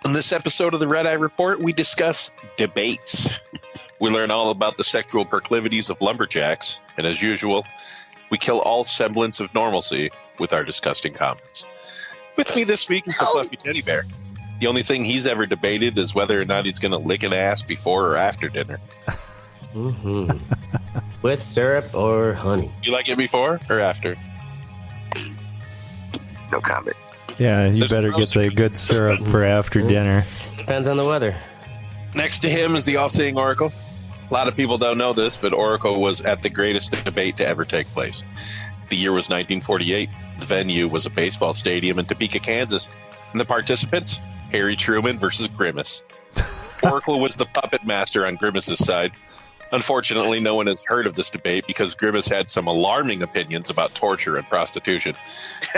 In this episode of the Red Eye Report, we discuss debates. We learn all about the sexual proclivities of lumberjacks, and as usual, we kill all semblance of normalcy with our disgusting comments. With me this week is the fluffy teddy bear. The only thing he's ever debated is whether or not he's going to lick an ass before or after dinner. Mm-hmm. With syrup or honey. You like it before or after? No comment. Yeah, you better get the good syrup for after dinner. Depends on the weather. Next to him is the all-seeing Oracle. A lot of people don't know this, but Oracle was at the greatest debate to ever take place. The year was 1948. The venue was a baseball stadium in Topeka, Kansas. And the participants, Harry Truman versus Grimace. Oracle was the puppet master on Grimace's side. Unfortunately, no one has heard of this debate because Grimace had some alarming opinions about torture and prostitution.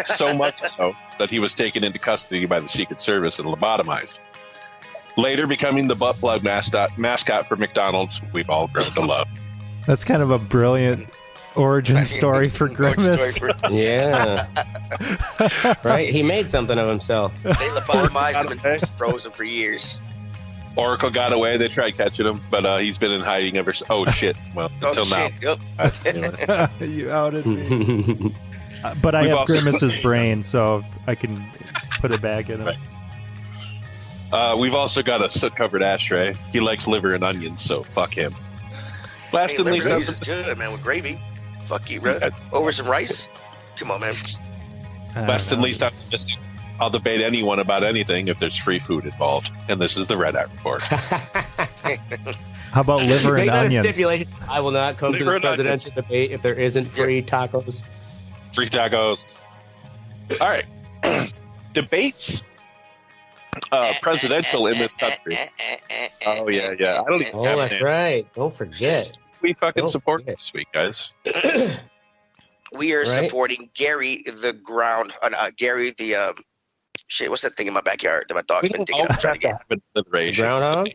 So much so that he was taken into custody by the Secret Service and lobotomized. Later becoming the butt plug mascot for McDonald's, we've all grown to love. That's kind of a brilliant origin story for Grimace. Yeah. Right? He made something of himself. They lobotomized him and froze him for years. Oracle got away. They tried catching him, but he's been in hiding ever since. Oh, shit. Well, until now. Yep. You outed me. But I have Grimace's brain, so I can put it back in him. Right. We've also got a soot-covered ashtray. He likes liver and onions, so fuck him. Last and least, good, man, with gravy. Fuck you, bro. Over some rice? Come on, man. Last and least optimistic. I'll debate anyone about anything if there's free food involved. And this is the Red Eye Report. How about liver and onions? Stipulation. I will not come to this presidential debate if there isn't free tacos. Free tacos. All right. Debates. Presidential in this country. Oh, yeah. I don't even that's right. Don't forget. We fucking support this week, guys. We are supporting Gary the ground. Gary the shit. What's that thing in my backyard that my dog's been digging up trying to get? Groundhog?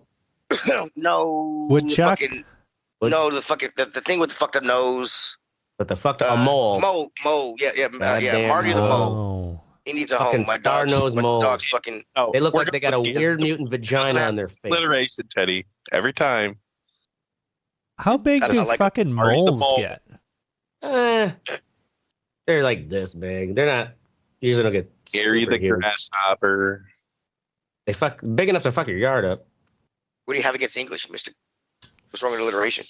No. Woodchuck? No, the fucking the thing with the fucked up nose. But the fucked up mole. Mole. Yeah. Marty the mole. He needs a home. My dog's fucking. They look like they got a weird mutant vagina on their face. Alliteration, Teddy. Every time. How big do fucking moles get? They're like this big. They're not. Usually don't get. Gary the grasshopper. They fuck big enough to fuck your yard up. What do you have against English, Mister? What's wrong with alliteration?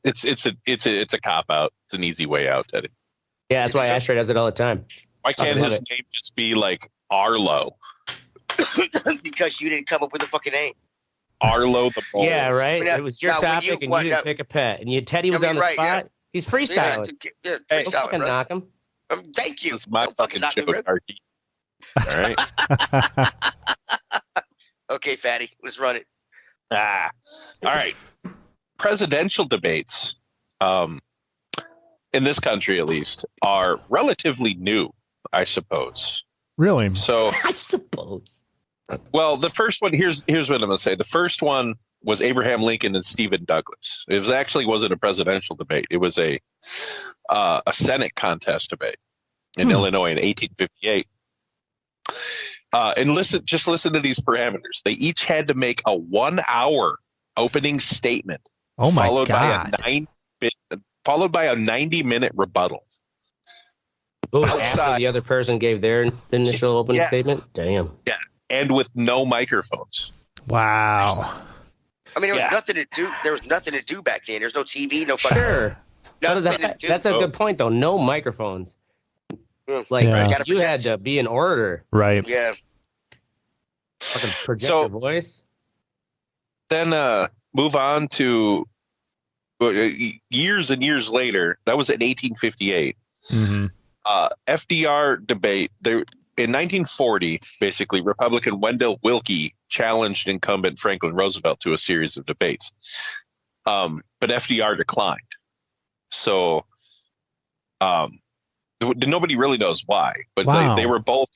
It's a cop out. It's an easy way out, Teddy. Yeah, that's why Ashtray does it all the time. Why can't his name just be like Arlo? Because you didn't come up with a fucking name. Arlo the Bull. Yeah, right. It was your topic, and you didn't pick a pet, and Teddy was on the spot. Yeah. He's freestyling. Yeah, don't fucking knock him. Thank you. This is my fucking show, Darky. All right. Okay, fatty. Let's run it. All right. Presidential debates, in this country at least, are relatively new, I suppose. Really? So I suppose. Well, the first one, here's what I'm going to say. The first one was Abraham Lincoln and Stephen Douglas. It wasn't a presidential debate. It was a Senate contest debate in Illinois in 1858. And listen to these parameters. They each had to make a 1-hour opening statement, followed by a 90-minute rebuttal. After the other person gave their initial opening statement? Damn. Yeah, and with no microphones. Wow. I mean, there was nothing to do. There was nothing to do back then. There's no TV, no fucking. Sure. That's a good point, though. No microphones. Like you had to be an orator, right? Yeah. Fucking project your voice. Then move on to years and years later. That was in 1858. Mm-hmm. FDR debate. In 1940, basically, Republican Wendell Willkie challenged incumbent Franklin Roosevelt to a series of debates, but FDR declined. So nobody really knows why, but they were both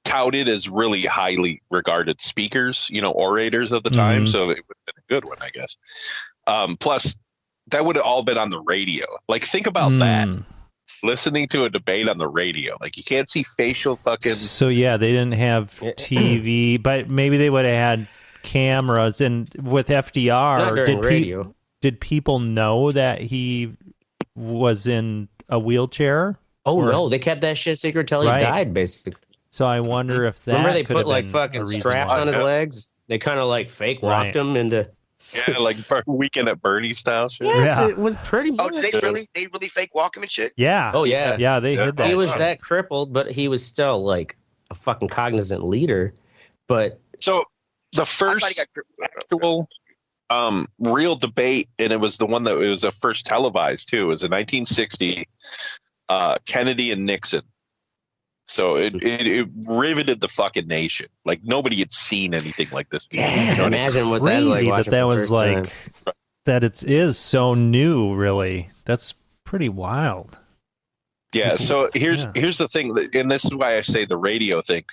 touted as really highly regarded speakers, orators of the time. So it would have been a good one, I guess. Plus, that would have all been on the radio. Like, think about that. listening to a debate on the radio. Like, you can't see facial fucking. So yeah, they didn't have TV, but maybe they would have had cameras. And with FDR, did people know that he was in a wheelchair? Oh no, they kept that shit secret till he died, basically. So I wonder if that. Remember they put like fucking straps on his legs. They kind of like fake walked him into. Yeah, like Weekend at Bernie's style shit. Yes, it was pretty much. Oh, did they really fake walk him and shit? Yeah. Oh yeah. Yeah, they hid that. He was that crippled, but he was still like a fucking cognizant leader. But so the first actual real debate, and it was the one that was first televised too, was in 1960, Kennedy and Nixon. So it riveted the fucking nation. Like, nobody had seen anything like this before. Yeah, you know imagine what that's like. That was like time. That it is so new. Really, that's pretty wild. Yeah. So here's the thing, and this is why I say the radio thing.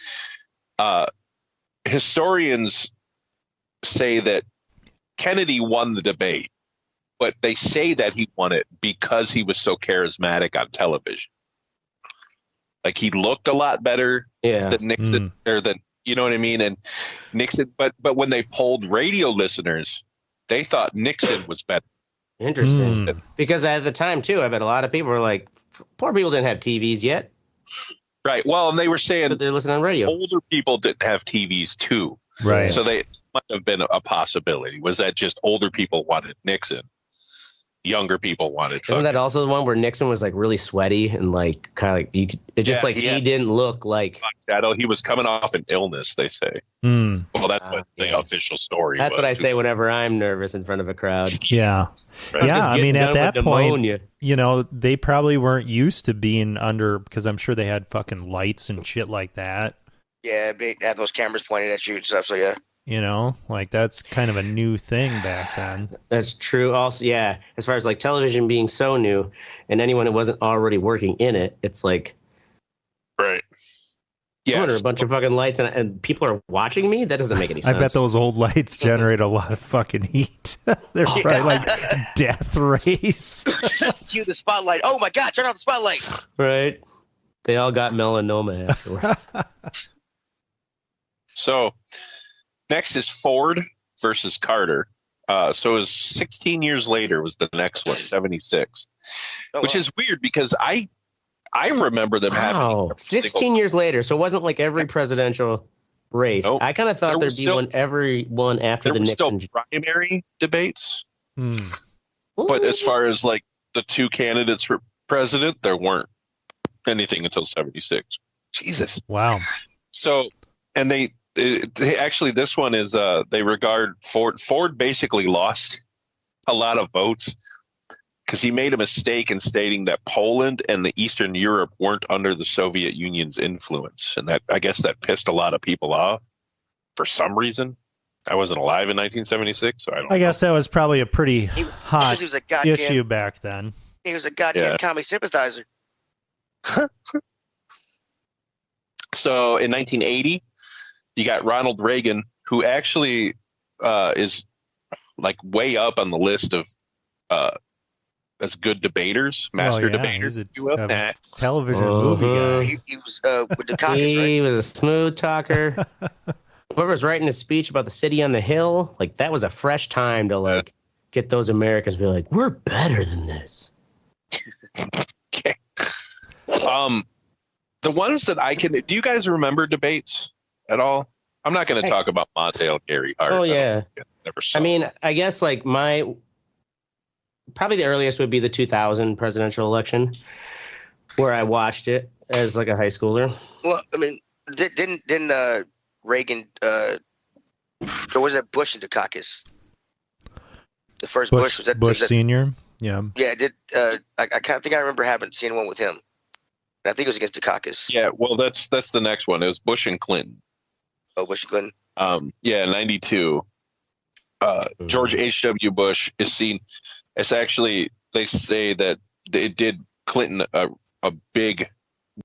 Historians say that Kennedy won the debate, but they say that he won it because he was so charismatic on television. Like, he looked a lot better than Nixon, or than, you know what I mean? And Nixon, but when they polled radio listeners, they thought Nixon was better. Interesting. Because at the time too, I bet a lot of people were like, poor people didn't have TVs yet. Right. Well, and they were saying but they're listening on radio. Older people didn't have TVs too. Right. So they might have been a possibility. Was that just older people wanted Nixon? Younger people wanted. Isn't that also the one where Nixon was like really sweaty and like kind of like he didn't look like shadow. He was coming off an illness, they say. Well, that's what the official story. That's what I say whenever I'm nervous in front of a crowd. Yeah, right. Yeah. I mean, at that point, you know, they probably weren't used to being under, because I'm sure they had fucking lights and shit like that. Yeah, they had those cameras pointed at you and stuff. So yeah. You know, like that's kind of a new thing back then. That's true. Also, yeah, as far as like television being so new, and anyone who wasn't already working in it, it's like, right. Yeah, a bunch of fucking lights and people are watching me. That doesn't make any sense. I bet those old lights generate a lot of fucking heat. They're probably like death rays. Just cue the spotlight. Oh my God! Turn off the spotlight. Right. They all got melanoma afterwards. So. Next is Ford versus Carter. So it was 16 years later was the next one, 76, which is weird because I remember them having 16 years later. So it wasn't like every presidential race. Nope. I kind of thought there'd be every one after the Nixon. Still primary debates. But as far as like the two candidates for president, there weren't anything until 76. Jesus. Wow. So, and they actually, this one is they regard Ford basically lost a lot of votes because he made a mistake in stating that Poland and the Eastern Europe weren't under the Soviet Union's influence, and that, I guess, that pissed a lot of people off for some reason. I wasn't alive in 1976, so I don't know. Guess that was probably a pretty hot issue back then. He was a goddamn commie sympathizer. So in 1980. You got Ronald Reagan, who actually is like way up on the list of as good debaters, master debaters. He's a television movie guy. He was with the caucus, right? He was a smooth talker. Whoever was writing his speech about the city on the hill, like that was a fresh time to like get those Americans to be like, we're better than this. Okay. The ones that I can. Do you guys remember debates at all? I'm not going to talk about Mondale, Gary Hart. Oh yeah. Never saw. I mean, I guess like probably the earliest would be the 2000 presidential election, where I watched it as like a high schooler. Well, I mean, didn't Reagan? There was a Bush in the caucus. The first Bush was that Bush Senior. Yeah. Yeah. I kind of think I remember seeing one with him. I think it was against Dukakis. Yeah, well, that's the next one. It was Bush and Clinton. Oh, Bush and Clinton. 92. George H.W. Bush is seen. It's actually, they say that it did Clinton a big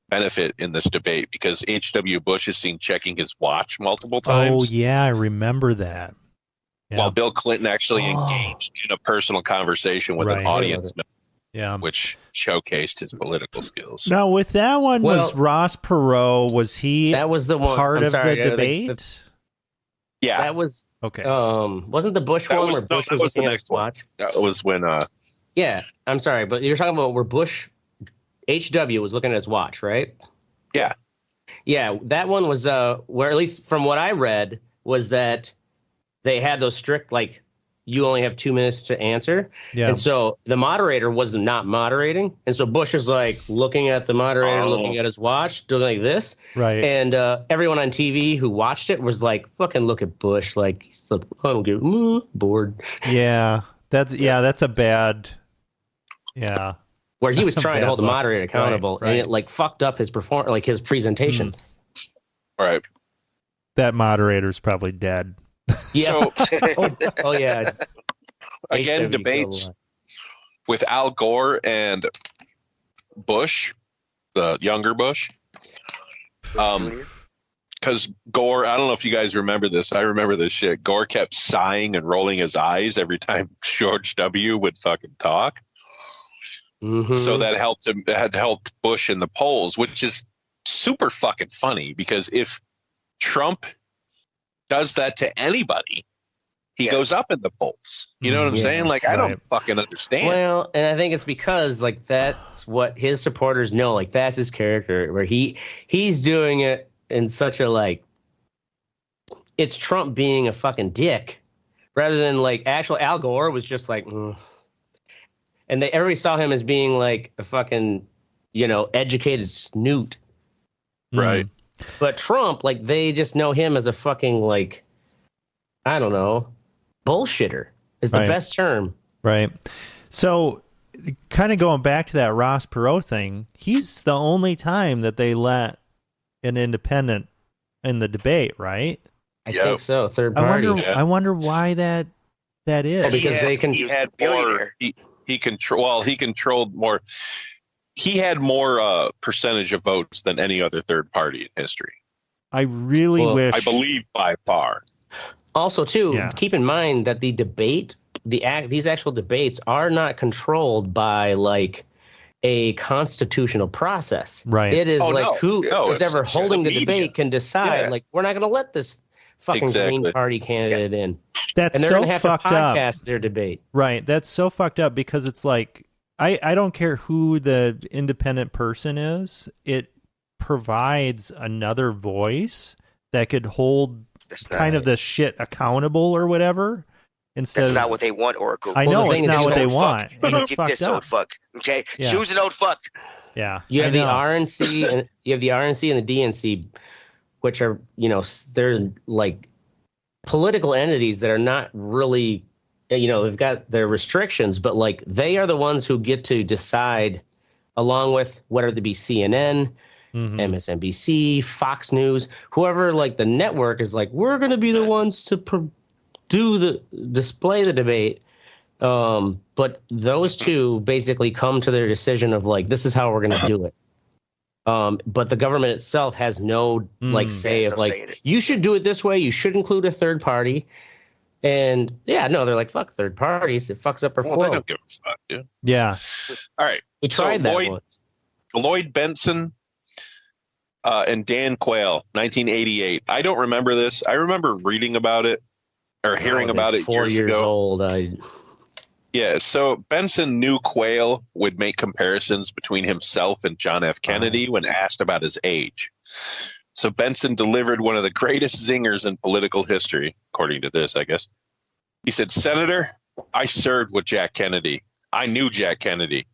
benefit in this debate because H.W. Bush is seen checking his watch multiple times. Oh yeah, I remember that. Yeah. While Bill Clinton actually engaged in a personal conversation with an audience member. which showcased his political skills. Now, with that one, was Ross Perot, was he that was the one, part of the debate? Yeah. That was... Okay. Wasn't the Bush one where Bush was looking at his watch? That was when... Yeah, I'm sorry, but you're talking about where Bush... HW was looking at his watch, right? Yeah. Yeah, that one was where, at least from what I read, was that they had those strict, like, you only have 2 minutes to answer. Yeah. And so the moderator was not moderating. And so Bush is like looking at the moderator, looking at his watch, doing like this. Right. And everyone on TV who watched it was like, fucking look at Bush. Like, he's like, I don't get bored. Yeah. That's a bad. Yeah. Where he was trying to hold the moderator accountable, and it like fucked up his his presentation. Right. That moderator's probably dead. Yeah. Oh yeah. Again, debates with Al Gore and Bush, the younger Bush. Because Gore, I don't know if you guys remember this. I remember this shit. Gore kept sighing and rolling his eyes every time George W. would fucking talk. Mm-hmm. So that had helped Bush in the polls, which is super fucking funny, because if Trump does that to anybody, he goes up in the polls. You know what I'm saying? Like, I don't fucking understand. Well, and I think it's because like that's what his supporters know. Like, that's his character, where he's doing it in such a like, it's Trump being a fucking dick, rather than like actual Al Gore was just like. And everybody saw him as being like a fucking, educated snoot. Right. But Trump, like, they just know him as a fucking, like, I don't know, bullshitter is the best term. Right. So, kind of going back to that Ross Perot thing, he's the only time that they let an independent in the debate, right? I think so. Third party. I wonder why that is. Well, because they can. He had more. He controlled more. He had more percentage of votes than any other third party in history. I really wish. I believe by far. Also, too, keep in mind that the debate, these actual debates are not controlled by like a constitutional process. Right. It is who is ever holding the debate can decide. Like, we're not going to let this fucking Green Party candidate in. That's and they're so gonna have fucked to podcast up. their debate. Right. That's so fucked up, because it's like I don't care who the independent person is. It provides another voice that could hold kind of the shit accountable or whatever. That's not what they want, Oracle. I know it's not what they want. And it's fucked up. Old fuck. Okay, choose an old fuck. Yeah. You have the RNC and the DNC, which are they're like political entities that are not really, they've got their restrictions, but like they are the ones who get to decide, along with whether it be CNN, MSNBC, Fox News, whoever, like the network is like, we're going to be the ones to display the debate. But those two basically come to their decision of like, this is how we're going to do it. But the government itself has no say of like, you should do it this way. You should include a third party. And they're like, fuck third parties. It fucks up our flow. They don't give a fuck, dude. Yeah. All right. We tried that once. Lloyd Benson and Dan Quayle, 1988. I don't remember this. I remember reading about it or hearing about it 4 years ago. Old. Yeah, so Benson knew Quayle would make comparisons between himself and John F. Kennedy when asked about his age. So Benson delivered one of the greatest zingers in political history, according to this, I guess. He said, "Senator, I served with Jack Kennedy. I knew Jack Kennedy.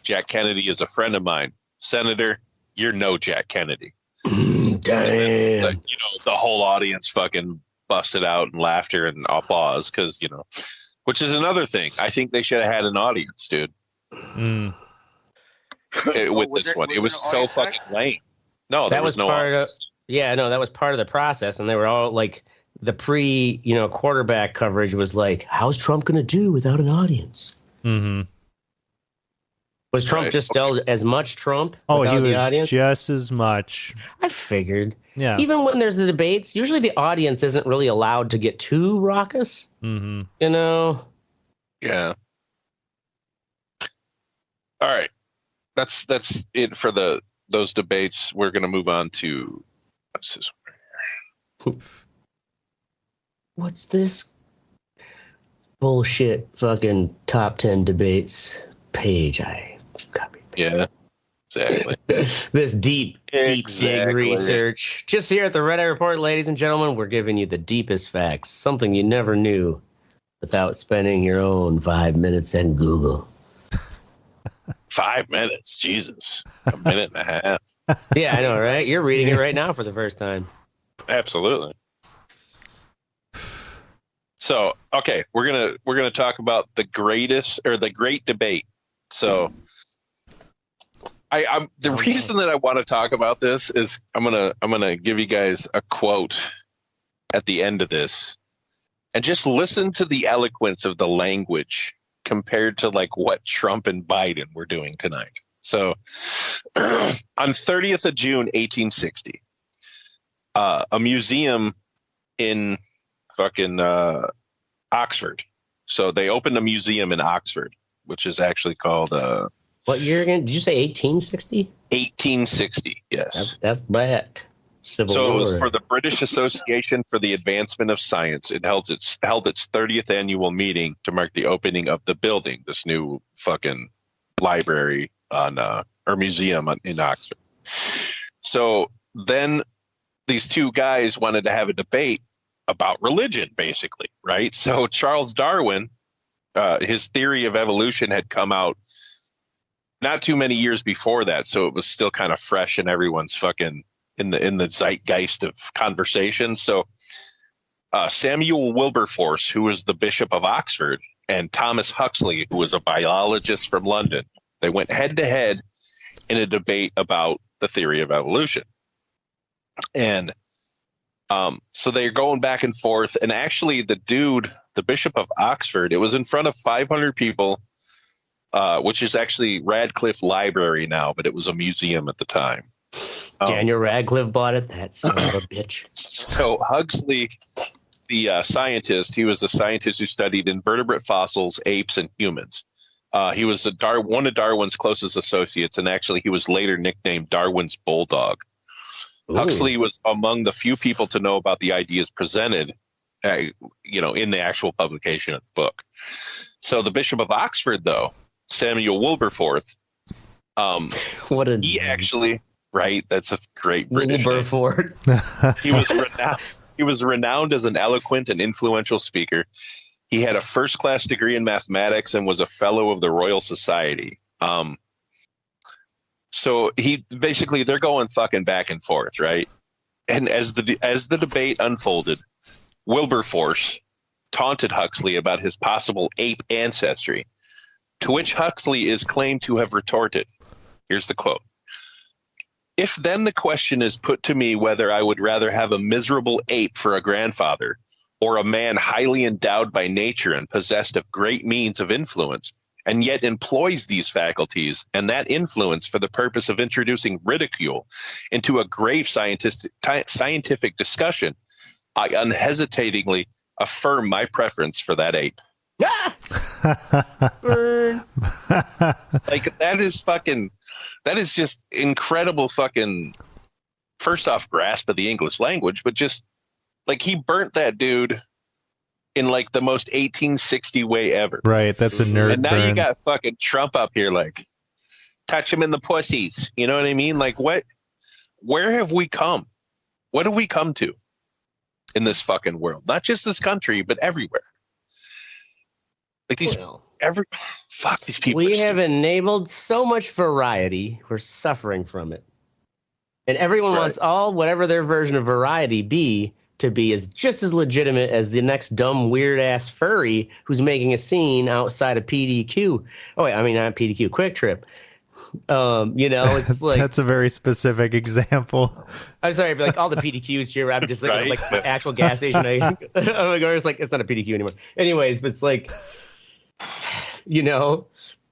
Jack Kennedy is a friend of mine. Senator, you're no Jack Kennedy." Damn. Then, the whole audience fucking busted out in laughter and applause because, which is another thing. I think they should have had an audience, dude. With this one. It was so fucking lame. No, that was no part audience. That was part of the process. And they were all like, the quarterback coverage was like, how's Trump going to do without an audience? Mm-hmm. Was Trump just still as much Trump? Oh, he was the audience? just as much. I figured. Yeah. Even when there's the debates, usually the audience isn't really allowed to get too raucous. Mm-hmm. Yeah. All right. That's it for those debates. We're going to move on to what's this one? What's this bullshit fucking top 10 debates page I copied? Yeah, exactly. This deep dig research. Just here at the Red Eye Report, ladies and gentlemen, we're giving you the deepest facts, something you never knew without spending your own 5 minutes in Google. 5 minutes, Jesus, a minute and a half. Yeah, I know, right? You're reading it right now for the first time. Absolutely. So, okay, we're gonna talk about the great debate. So, I'm the reason that I want to talk about this is I'm gonna give you guys a quote at the end of this, and just listen to the eloquence of the language compared to like what Trump and Biden were doing tonight. So on 30th of June, 1860, a museum in fucking Oxford. So they opened a museum in Oxford, which is actually called what year again? Did you say 1860? 1860, yes. That's back. Civil so War. It was for the British Association for the Advancement of Science. It held its 30th annual meeting to mark the opening of the building, this new fucking library or museum in Oxford. So then these two guys wanted to have a debate about religion, basically, right? So Charles Darwin, his theory of evolution had come out not too many years before that, so it was still kind of fresh in everyone's fucking in the zeitgeist of conversation. So Samuel Wilberforce, who was the Bishop of Oxford, and Thomas Huxley, who was a biologist from London, they went head to head in a debate about the theory of evolution. And so they're going back and forth. And actually the Bishop of Oxford, it was in front of 500 people, which is actually Radcliffe Library now, but it was a museum at the time. Daniel Radcliffe bought it. That son of a bitch. So Huxley, the scientist, he was a scientist who studied invertebrate fossils, apes, and humans. He was one of Darwin's closest associates, and actually he was later nicknamed Darwin's Bulldog. Ooh. Huxley was among the few people to know about the ideas presented, in the actual publication of the book. So the Bishop of Oxford, though, Samuel Wilberforce, he actually... Right, that's a great British Wilberforce. He was renowned as an eloquent and influential speaker. He had a first-class degree in mathematics and was a fellow of the Royal Society. So they're going fucking back and forth, right? And as the debate unfolded, Wilberforce taunted Huxley about his possible ape ancestry, to which Huxley is claimed to have retorted. Here's the quote. If then the question is put to me whether I would rather have a miserable ape for a grandfather or a man highly endowed by nature and possessed of great means of influence, and yet employs these faculties and that influence for the purpose of introducing ridicule into a grave scientific discussion, I unhesitatingly affirm my preference for that ape. Burn. Like that is just incredible fucking, first off, grasp of the English language, but just like he burnt that dude in like the most 1860 way ever. Right, that's a nerd. And now you got fucking Trump up here like, touch him in the pussies. You know what I mean? Like what? Where have we come? What have we come to in this fucking world? Not just this country, but everywhere. Like these, these people. We have enabled so much variety. We're suffering from it, and everyone wants whatever their version of variety to be is just as legitimate as the next dumb weird ass furry who's making a scene outside of PDQ. Oh wait, I mean not PDQ, Quick Trip. It's like that's a very specific example. I'm sorry, but like all the PDQs here, I'm just thinking of like the actual gas station. It's like it's not a PDQ anymore. Anyways, but it's like.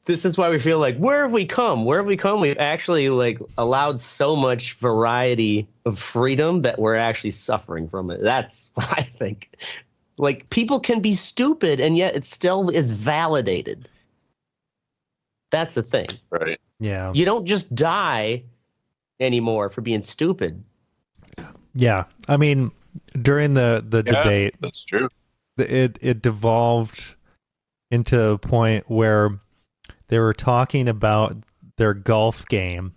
This is why we feel like, where have we come? We've actually like allowed so much variety of freedom that we're actually suffering from it. That's what I think. Like people can be stupid and yet it still is validated. That's the thing. Right. Yeah. You don't just die anymore for being stupid. Yeah. I mean, during the debate, that's true. It devolved into a point where they were talking about their golf game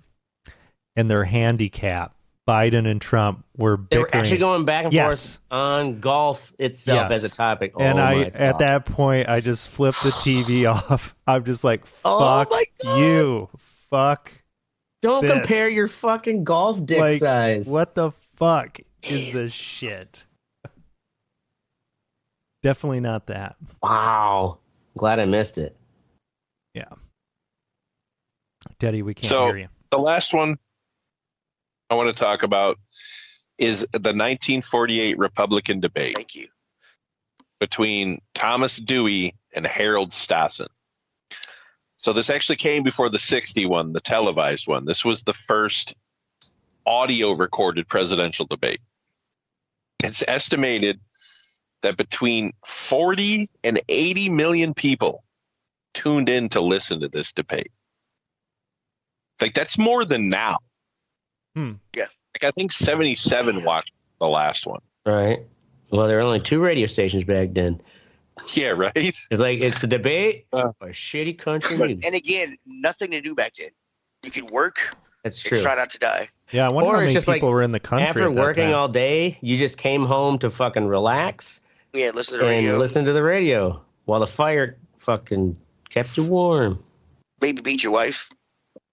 and their handicap. Biden and Trump were bickering. They were actually going back and forth on golf itself as a topic. And at that point, I just flipped the TV off. I'm just like, fuck you. Fuck. Don't compare your fucking golf dick size. What the fuck is this shit? Definitely not that. Wow. Glad I missed it. Yeah. Teddy, we can't hear you. The last one I want to talk about is the 1948 Republican debate. Thank you. Between Thomas Dewey and Harold Stassen. So this actually came before the 60 one, the televised one. This was the first audio recorded presidential debate. It's estimated that between 40 and 80 million people tuned in to listen to this debate. Like, that's more than now. Yeah. Like, I think 77 watched the last one. Right. Well, there were only 2 radio stations back then. Yeah, right? It's like, it's the debate or shitty country music. And again, nothing to do back then. You could work. That's true. And try not to die. Yeah, I wonder how many people were in the country after working all day, you just came home to fucking relax. Yeah, listen to the radio. And listen to the radio while the fire fucking kept you warm. Maybe beat your wife.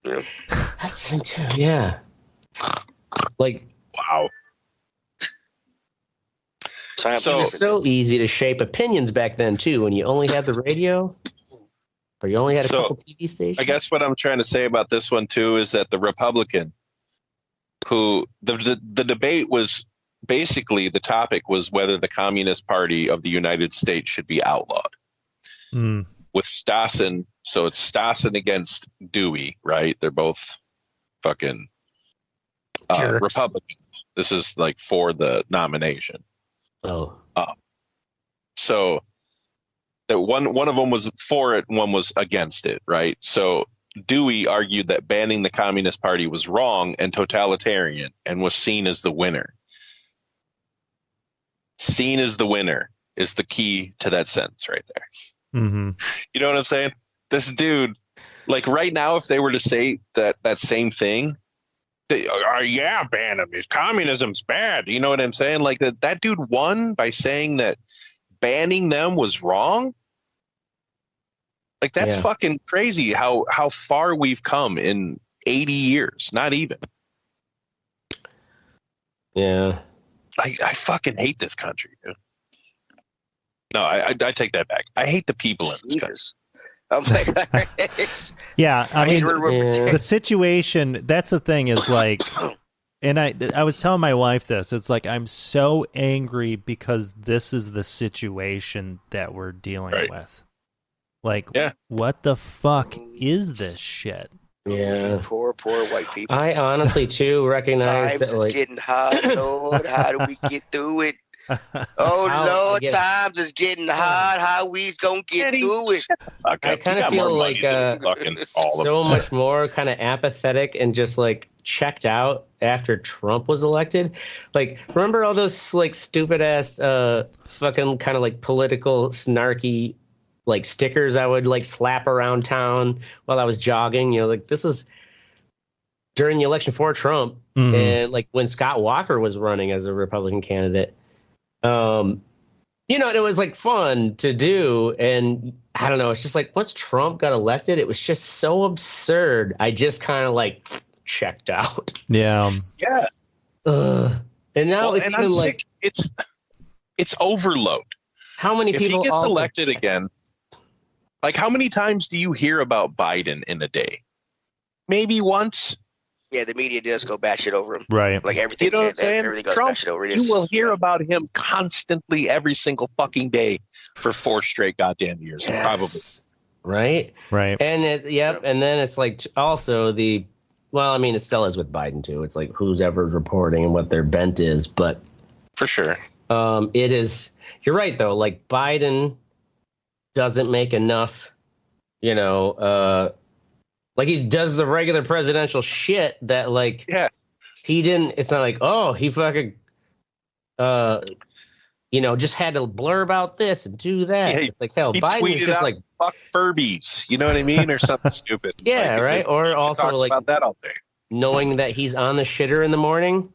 Yeah. That's the thing too. Yeah. Like, wow. So it was so easy to shape opinions back then too, when you only had the radio, or you only had a couple TV stations. I guess what I'm trying to say about this one too is that the Republican, who the debate was basically, the topic was whether the Communist Party of the United States should be outlawed. With Stassen, so it's Stassen against Dewey, right? They're both fucking Republican. This is like for the nomination. Oh. So that one of them was for it, one was against it, right? So Dewey argued that banning the Communist Party was wrong and totalitarian and was seen as the winner. Seen as the winner is the key to that sentence right there. Mm-hmm. You know what I'm saying? This dude, like right now, if they were to say that same thing, ban him. Communism's bad. You know what I'm saying? Like that dude won by saying that banning them was wrong. Like that's fucking crazy how far we've come in 80 years. Not even. Yeah. I fucking hate this country, dude. No, I take that back. I hate the people in this country. Oh my God. Yeah, I mean, the situation, that's the thing is like, and I was telling my wife this, it's like, I'm so angry because this is the situation that we're dealing with. Like, what the fuck is this shit? Yeah. Poor white people. I honestly, too, recognize that, like, getting hot, Lord. How do we get through it? Oh, Lord, times is getting hot. How we gonna get through it? I kind of feel like so much more kind of apathetic and just like checked out after Trump was elected. Like, remember all those like stupid ass fucking kind of like political snarky like stickers I would like slap around town while I was jogging? You know, like this is during the election for Trump and like when Scott Walker was running as a Republican candidate. You know, it was like fun to do. And I don't know, it's just like once Trump got elected, it was just so absurd. I just kind of like checked out. Yeah. Yeah. And now it's even like it's overload. How many people if he gets elected again? Like how many times do you hear about Biden in a day? Maybe once. Yeah, the media does go batshit over him. Right. Like everything. You know what I'm saying? Everything goes Trump, batshit over him. You will hear about him constantly every single fucking day for 4 straight goddamn years. Yes. Probably. Right. And and then it's like also well, I mean, it still is with Biden too. It's like who's ever reporting and what their bent is, but for sure. It is, you're right though. Like Biden doesn't make enough, Like he does the regular presidential shit that like he didn't. It's not like he fucking just had to blur about this and do that. Yeah, it's like hell. Biden is just like fuck Furbies, you know what I mean, or something stupid. Yeah, like, right. Or also talks like about that all day, knowing that he's on the shitter in the morning.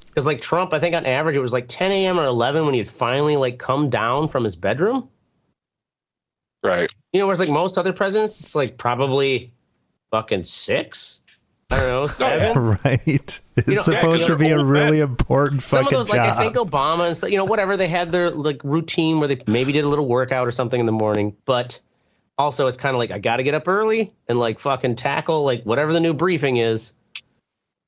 Because like Trump, I think on average it was like 10 a.m. or 11 when he'd finally like come down from his bedroom. Right. Whereas like most other presidents, it's like probably fucking 6. I don't know, 7. Right. It's supposed to be a really important fucking some of those, job. like I think Obama and stuff, whatever, they had their like routine where they maybe did a little workout or something in the morning, but also it's kind of like I got to get up early and like fucking tackle like whatever the new briefing is.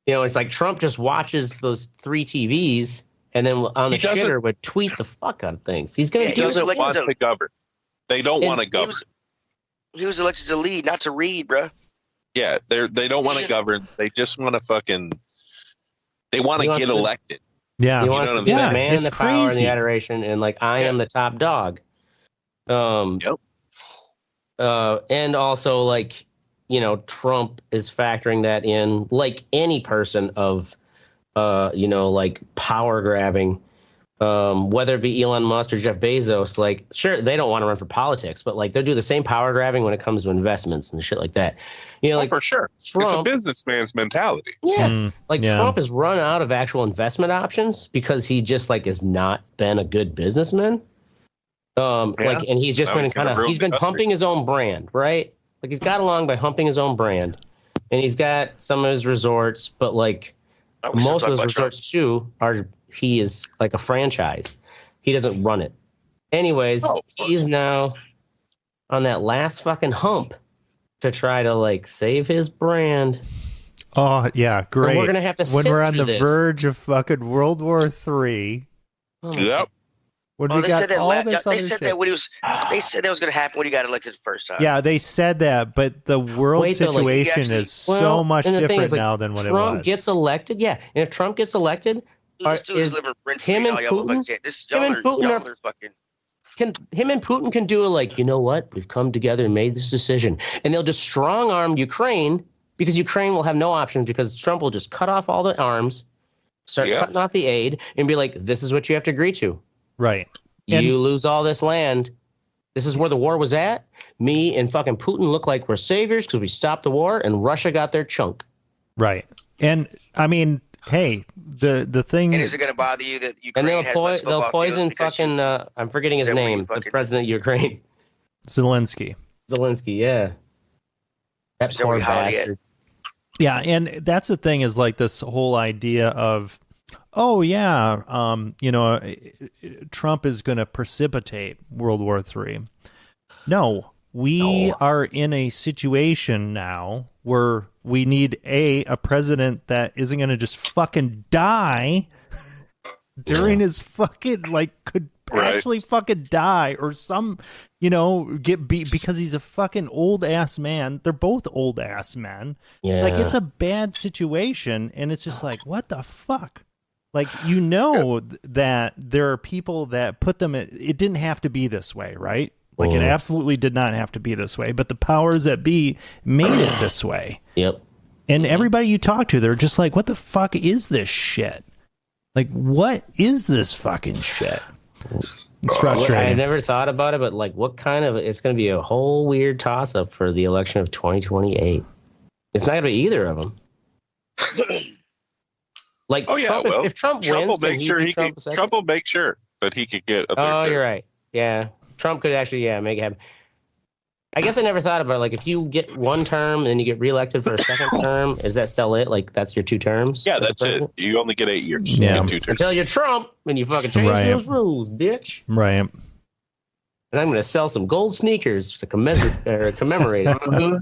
It's like Trump just watches those 3 TVs and then on the shitter would tweet the fuck out of things. He's going to do it. Want to govern. They don't want to govern. He was elected to lead, not to read, bro. Yeah, they don't want to govern. They just want to fucking. They want to get elected. Yeah, he wants to be the man, the power, and the adoration, and like I am the top dog. Yep. And also like. Trump is factoring that in like any person of, like power grabbing, whether it be Elon Musk or Jeff Bezos, like, sure, they don't want to run for politics, but like they'll do the same power grabbing when it comes to investments and shit like that. Like for sure. Trump, it's a businessman's mentality. Yeah. Trump has run out of actual investment options because he just like has not been a good businessman. And he's just been he's been pumping his own brand, right? Like he's got along by humping his own brand, and he's got some of his resorts, but like most of his resorts too he is like a franchise. He doesn't run it. Anyways, he's now on that last fucking hump to try to like save his brand. Oh yeah, great. And we're gonna have to when sit we're on through the verge of fucking World War III. Yep. When they said that they said that was going to happen when he got elected the first time. Yeah, they said that, but the world situation is so much different now than when it was. Trump gets elected, and if Trump gets elected, him and Putin can do it like, you know what? We've come together and made this decision, and they'll just strong arm Ukraine because Ukraine will have no options because Trump will just cut off all the arms, start cutting off the aid, and be like, this is what you have to agree to. Right. You lose all this land. This is where the war was at. Me and fucking Putin look like we're saviors because we stopped the war and Russia got their chunk. Right. And I mean, hey, the thing. And is it going to bother you that Ukraine they'll poison fucking, I'm forgetting his name, the president of Ukraine. Zelensky, yeah. That poor bastard. Yeah, and that's the thing is like this whole idea of, Trump is going to precipitate World War III. No, we are in a situation now where we need a president that isn't going to just fucking die during his fucking, like, could actually fucking die or some, get beat because he's a fucking old ass man. They're both old ass men. Yeah. Like, it's a bad situation, and it's just like, what the fuck? Like, that there are people that put them in, it didn't have to be this way, right? Like, it absolutely did not have to be this way, but the powers that be made it this way. Yep. And everybody you talk to, they're just like, what the fuck is this shit? Like, what is this fucking shit? It's frustrating. I never thought about it, but like, what kind of, it's going to be a whole weird toss-up for the election of 2028. It's not going to be either of them. Like, if Trump wins, Trump will make sure that he could get a third. Oh, you're right. Yeah. Trump could actually, make it happen. I guess I never thought about it. Like, if you get one term and you get reelected for a second term, is that still it? Like, that's your 2 terms? Yeah, that's it. You only get 8 years. Yeah. You get 2 terms. Until you're Trump and you fucking change those rules, bitch. Right. And I'm going to sell some gold sneakers to commemorate it.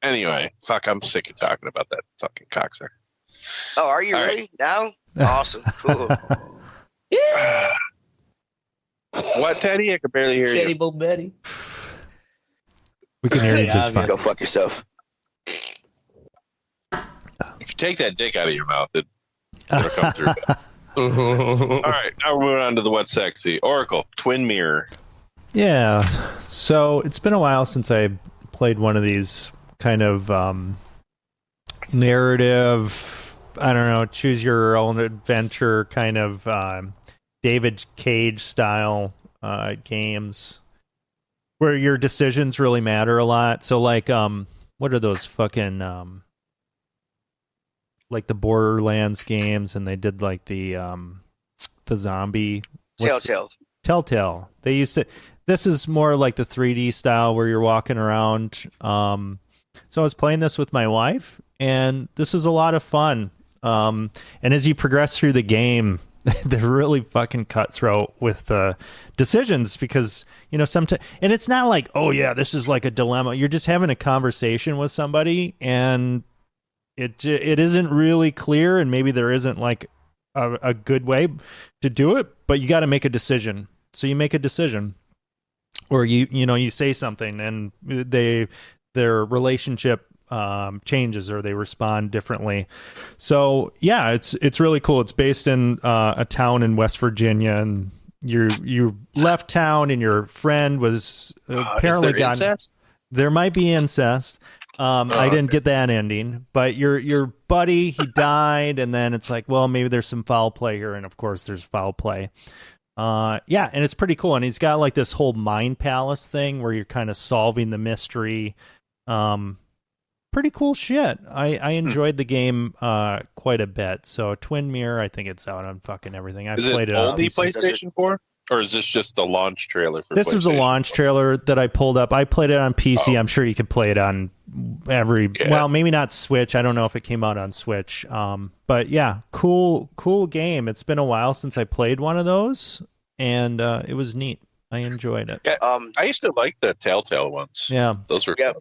Anyway, I'm sick of talking about that fucking cocksucker. Oh, are you All really? Now? Awesome. Cool. Yeah. What, Teddy? I can barely hear Teddy you. Bo Betty. We can hear you just fine. Go fuck yourself. If you take that dick out of your mouth, it'll come through. All right, now we're moving on to the what's sexy. Oracle, twin mirror. Yeah. So it's been a while since I played one of these kind of narrative, I don't know, choose your own adventure kind of David Cage style games where your decisions really matter a lot. So like what are those fucking like the Borderlands games, and they did like the zombie Telltale. They used to. This is more like the 3D style where you're walking around. So I was playing this with my wife, and this was a lot of fun. And as you progress through the game, they're really fucking cutthroat with the decisions because, you know, sometimes, and it's not like, oh yeah, this is like a dilemma. You're just having a conversation with somebody, and it isn't really clear, and maybe there isn't like a good way to do it, but you got to make a decision. So you make a decision, or you say something, and their relationship changes, or they respond differently. So yeah, it's really cool. It's based in a town in West Virginia, and you left town, and your friend was apparently got incest? There might be incest. I didn't get that ending, but your buddy, he died, and then it's like, well, maybe there's some foul play here, and of course there's foul play. Yeah, and it's pretty cool, and he's got like this whole mind palace thing where you're kind of solving the mystery. Pretty cool shit. I enjoyed the game quite a bit. So Twin Mirror, I think it's out on fucking everything. I played it only PlayStation 4? Or is this just the launch trailer for This is the launch trailer that I pulled up. I played it on PC. I'm sure you could play it on well, maybe not Switch. I don't know if it came out on Switch. But yeah, cool game. It's been a while since I played one of those, and it was neat. I enjoyed it. Yeah, I used to like the Telltale ones. Yeah. Those were fun.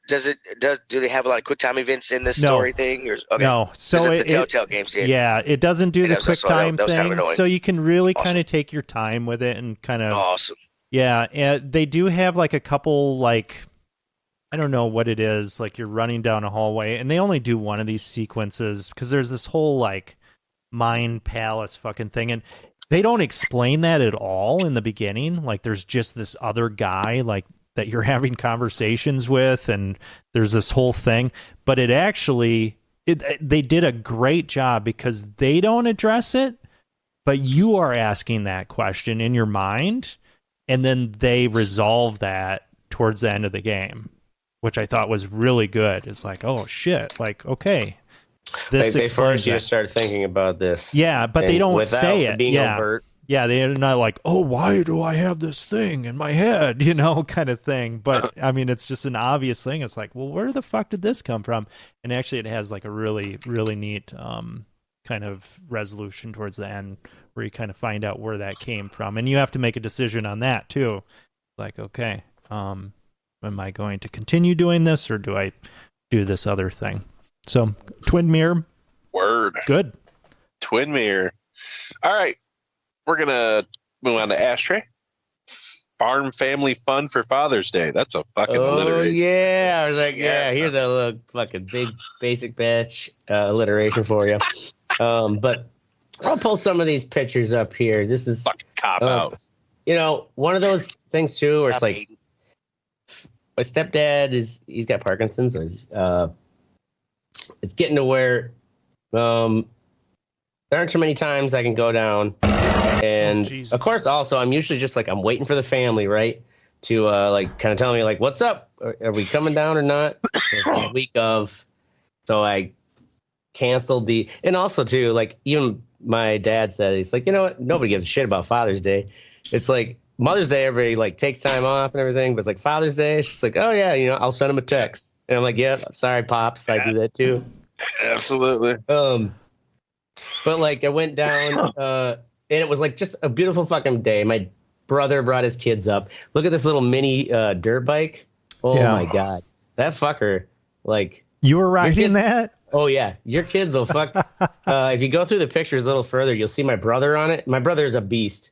Do they have a lot of quick time events in this story thing? Or, okay. No, so the Telltale games. Yeah, it doesn't do the quick time thing, kind of so you can really kind of take your time with it and kind of awesome. Yeah, and they do have like a couple, like, I don't know what it is, like you're running down a hallway, and they only do one of these sequences because there's this whole like mind palace fucking thing, and they don't explain that at all in the beginning. Like there's just this other guy like that you're having conversations with, and there's this whole thing, but it actually, they did a great job because they don't address it, but you are asking that question in your mind, and then they resolve that towards the end of the game, which I thought was really good. It's like, oh shit, like, okay, this they force you to start thinking about this. Yeah, but they don't say it. Being overt. Yeah, they're not like, oh, why do I have this thing in my head, kind of thing. But, I mean, it's just an obvious thing. It's like, well, where the fuck did this come from? And actually, it has like a really, really neat kind of resolution towards the end where you kind of find out where that came from. And you have to make a decision on that, too. Like, okay, am I going to continue doing this, or do I do this other thing? So, Twin Mirror. Word. Good. Twin Mirror. All right. We're going to move on to Ashtray. Farm Family Fun for Father's Day. That's a fucking alliteration. Yeah. I was like, yeah, here's a little fucking big basic batch alliteration for you. But I'll pull some of these pictures up here. This is fucking cop out. One of those things too where it's like my stepdad he's got Parkinson's. So it's getting to where there aren't too many times I can go down. And of course, also, I'm usually just like, I'm waiting for the family, right? To like kind of tell me like, what's up? Are we coming down or not? The week of. So I canceled and also too, like even my dad said, he's like, you know what? Nobody gives a shit about Father's Day. It's like Mother's Day, everybody like takes time off and everything, but it's like Father's Day. It's just like, oh yeah, I'll send him a text. And I'm like, yeah, sorry, Pops. I do that too. Absolutely. But like I went down, and it was like just a beautiful fucking day. My brother brought his kids up. Look at this little mini dirt bike. Oh my God. That fucker, like. You were riding that? Oh yeah. Your kids will fuck. If you go through the pictures a little further, you'll see my brother on it. My brother is a beast.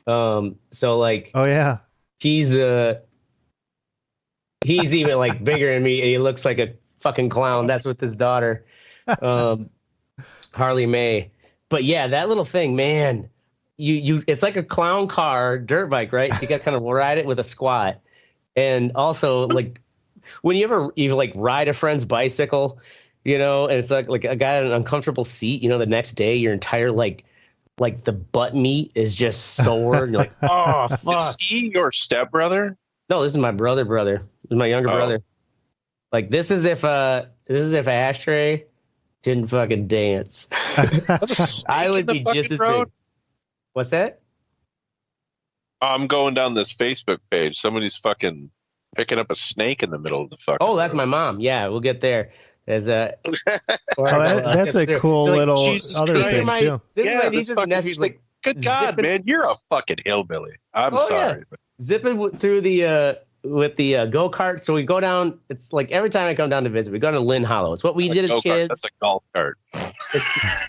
So like. Oh yeah. He's even like bigger than me, and he looks like a fucking clown. That's with his daughter. Harley May. But yeah, that little thing, man, you it's like a clown car dirt bike, right? So you got to kind of ride it with a squat. And also like when you like ride a friend's bicycle, and it's like a guy in an uncomfortable seat, the next day your entire like the butt meat is just sore. And you're like, oh fuck. Is he your stepbrother? No, this is my brother. This is my younger brother. Like this is if Ashtray didn't fucking dance. I would be just as big. What's that? I'm going down this Facebook page. Somebody's fucking picking up a snake in the middle of the fucking. Oh, that's my mom. Yeah, we'll get there. As a, that's a cool little other thing too. This is my nieces and nephews. Like, good God, man, you're a fucking hillbilly. I'm sorry. Yeah. Zipping through the with the go kart. So we go down. It's like every time I come down to visit, we go to Lynn Hollow. It's what we did as kids. That's a golf cart.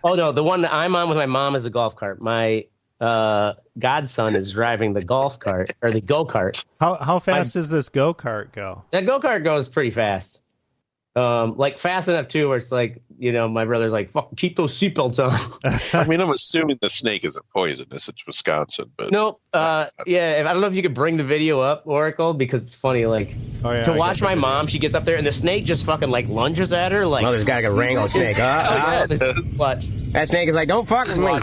Oh no, the one that I'm on with my mom is a golf cart. My godson is driving the golf cart or the go kart. How fast does this go kart go? That go kart goes pretty fast. Like fast enough too, where it's like, my brother's like, fuck, keep those seatbelts on. I mean, I'm assuming the snake isn't poisonous. It's Wisconsin, but nope. Yeah, I don't know if you could bring the video up, Oracle, because it's funny. Like to watch my mom, she gets up there and the snake just fucking like lunges at her. Like, mother's got a wrangle snake. Watch. That snake is like, don't fuck with me.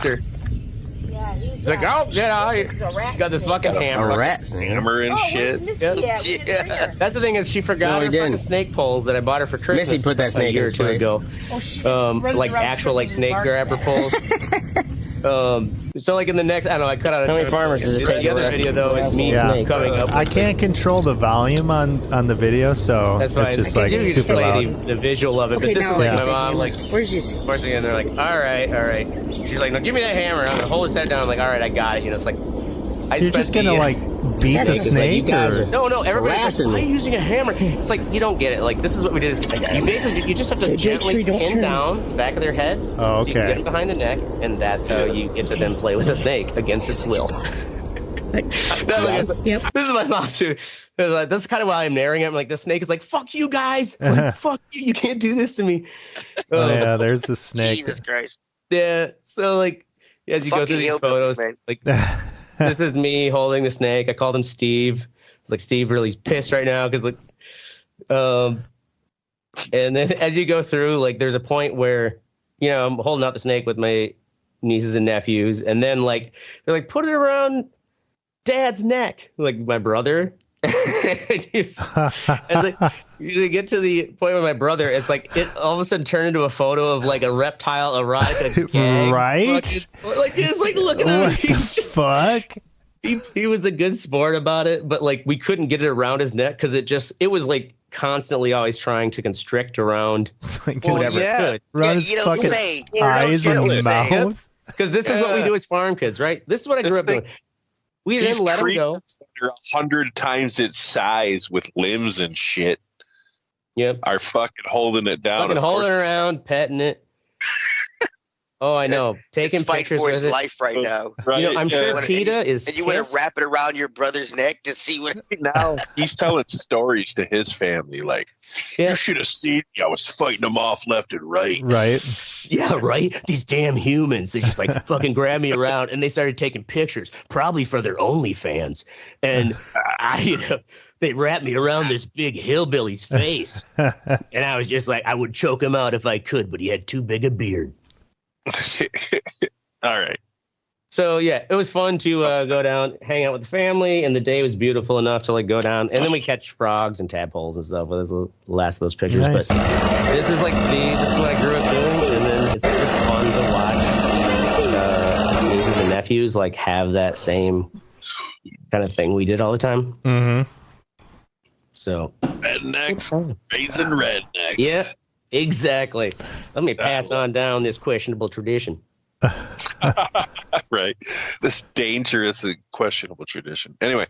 He's like, oh, get out! He's got this fucking hammer. A rat snake. Hammer and shit. Yeah. That's the thing is, she forgot her fucking snake poles that I bought her for Christmas. Missy put that snake a year or two ago. Like actual like snake grabber poles. So like in the next, I don't know, I cut out a Tony Farmers is the other video though is me coming up. I can't control the volume on the video, so that's why it's just I like can super play loud. the visual of it. But this is like my mom, like, where's this? Forcing in, they're like, all right. She's like, no, give me that hammer. I'm gonna hold his head down. I'm like, all right, I got it. It's like, So you're just gonna like beat the snake? Like no, everybody's like, why are you using a hammer? It's like, you don't get it. Like, this is what we did. You just have to gently pin down the back of their head. Oh, okay. So you can get them behind the neck, and that's how you get to then play with a snake against its will. This is my mom too. That's kind of why I'm narrating it. I'm like, the snake is like, fuck you guys. Like, fuck you. You can't do this to me. Yeah, there's the snake. Jesus Christ. Yeah. So like, as you go through these photos, like this is me holding the snake. I called him Steve. It's like, Steve really pissed right now because and then as you go through, like, there's a point where I'm holding out the snake with my nieces and nephews, and then like they're like, put it around Dad's neck, like my brother. As you get to the point with my brother, it's like it all of a sudden turned into a photo of like a reptile erotica gag. Right? Like it's like, look at him. He's just fuck. He was a good sport about it, but like we couldn't get it around his neck because it was like constantly always trying to constrict around whatever it could. Around his fucking eyes and mouth. Because this is what we do as farm kids, right? This is what I grew up doing. We then let him go. 100 times its size with limbs and shit. Yep. Are fucking holding it down. Fucking holding it around, petting it. Oh, I know. Taking pictures for with his it. life right now. Right. I'm sure PETA is. And you want to wrap it around your brother's neck to see what. Now he's telling stories to his family, like, you should have seen me. I was fighting them off left and right. Right. Yeah, right. These damn humans. They just like fucking grabbed me around and they started taking pictures, probably for their OnlyFans. And they wrapped me around this big hillbilly's face. And I was just like, I would choke him out if I could, but he had too big a beard. All right. So yeah, it was fun to go down, hang out with the family, and the day was beautiful enough to like go down, and then we catch frogs and tadpoles and stuff. With the last of those pictures, nice. But this is what I grew up doing, and then it's just fun to watch nieces and nephews like have that same kind of thing we did all the time. Mm-hmm. So rednecks, raising rednecks. Yeah, exactly. Let me pass on down this questionable tradition. Right. This dangerous and questionable tradition. Anyway,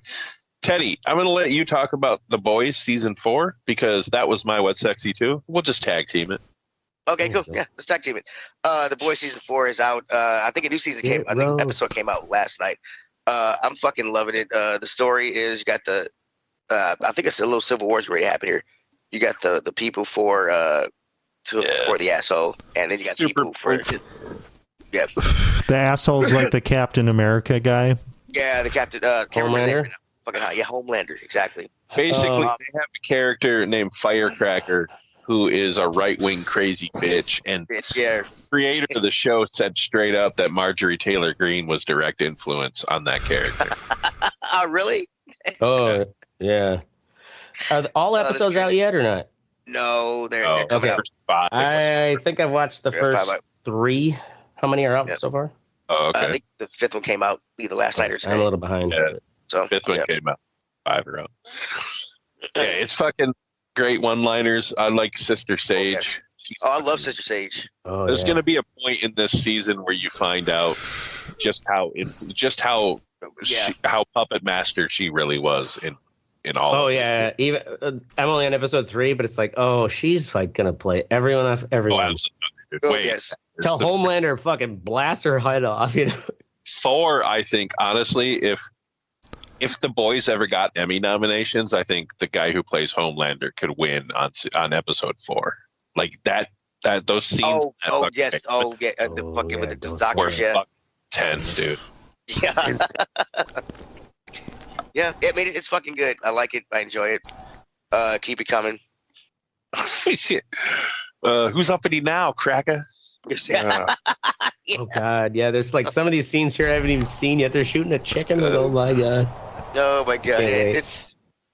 Teddy, I'm going to let you talk about The Boys season 4 because that was my What's Sexy too. We'll just tag team it. Okay, cool. Yeah, let's tag team it. The Boys season 4 is out. I think a new season came. I think episode came out last night. I'm fucking loving it. The story is you got the. I think it's a little civil war's ready to happen here. You got the people for the asshole, and then you got people for. Yeah. The asshole's like the Captain America guy. Yeah, the Captain Homelander. Fucking hot. Yeah, Homelander, exactly. Basically, they have a character named Firecracker who is a right-wing crazy bitch, and the creator of the show said straight up that Marjorie Taylor Greene was direct influence on that character. Oh, really? Oh, yeah. Are all episodes out yet or not? No, they're coming out. I think I've watched the first 3. How many are out so far? Oh, okay. I think the 5th one came out either last night or today. I'm a little behind. Yeah. So 5th one came out. 5 are out. Yeah, it's fucking great one-liners. I like Sister Sage. Okay. I love Sister Sage. There's going to be a point in this season where you find out how puppet master she really was in all. Oh yeah, even I'm only on episode 3, but it's like, oh, she's like gonna play everyone off everyone. Oh, absolutely. Wait, yes. Tell Homelander fucking blast her head off. You know. 4, I think honestly, if the boys ever got Emmy nominations, I think the guy who plays Homelander could win on episode 4. Like that those scenes. Yes. The fucking with the doctors. Yeah. Tense, dude. Yeah. Yeah. I mean, it's fucking good. I like it. I enjoy it. Keep it coming. Shit. Who's uppity now, Cracker? Yeah. Oh God, yeah. There's like some of these scenes here I haven't even seen yet. They're shooting a chicken. Oh my God. Oh my God. It's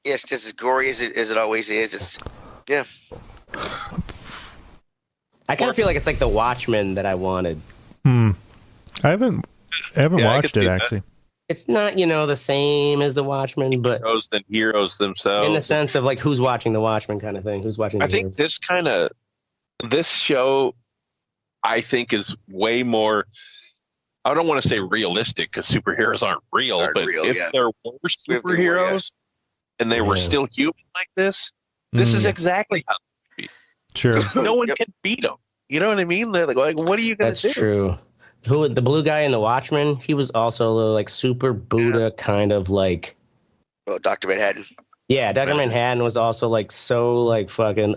just as gory as it always is. It's I kind of feel like it's like the Watchmen that I wanted. I haven't watched it actually. It's not, the same as the Watchmen, but heroes themselves. In the sense of like who's watching the Watchmen kind of thing. Who's watching? I think this show, I think, is way more. I don't want to say realistic because superheroes aren't real, if there were superheroes and they were still human like this is exactly how it would be. Sure. No one can beat them. You know what I mean? They're like, what are you going to do? That's true. Who the blue guy in the Watchmen? He was also like super Buddha kind of like. Oh, Dr. Manhattan. Yeah, Dr. Manhattan was also like so like fucking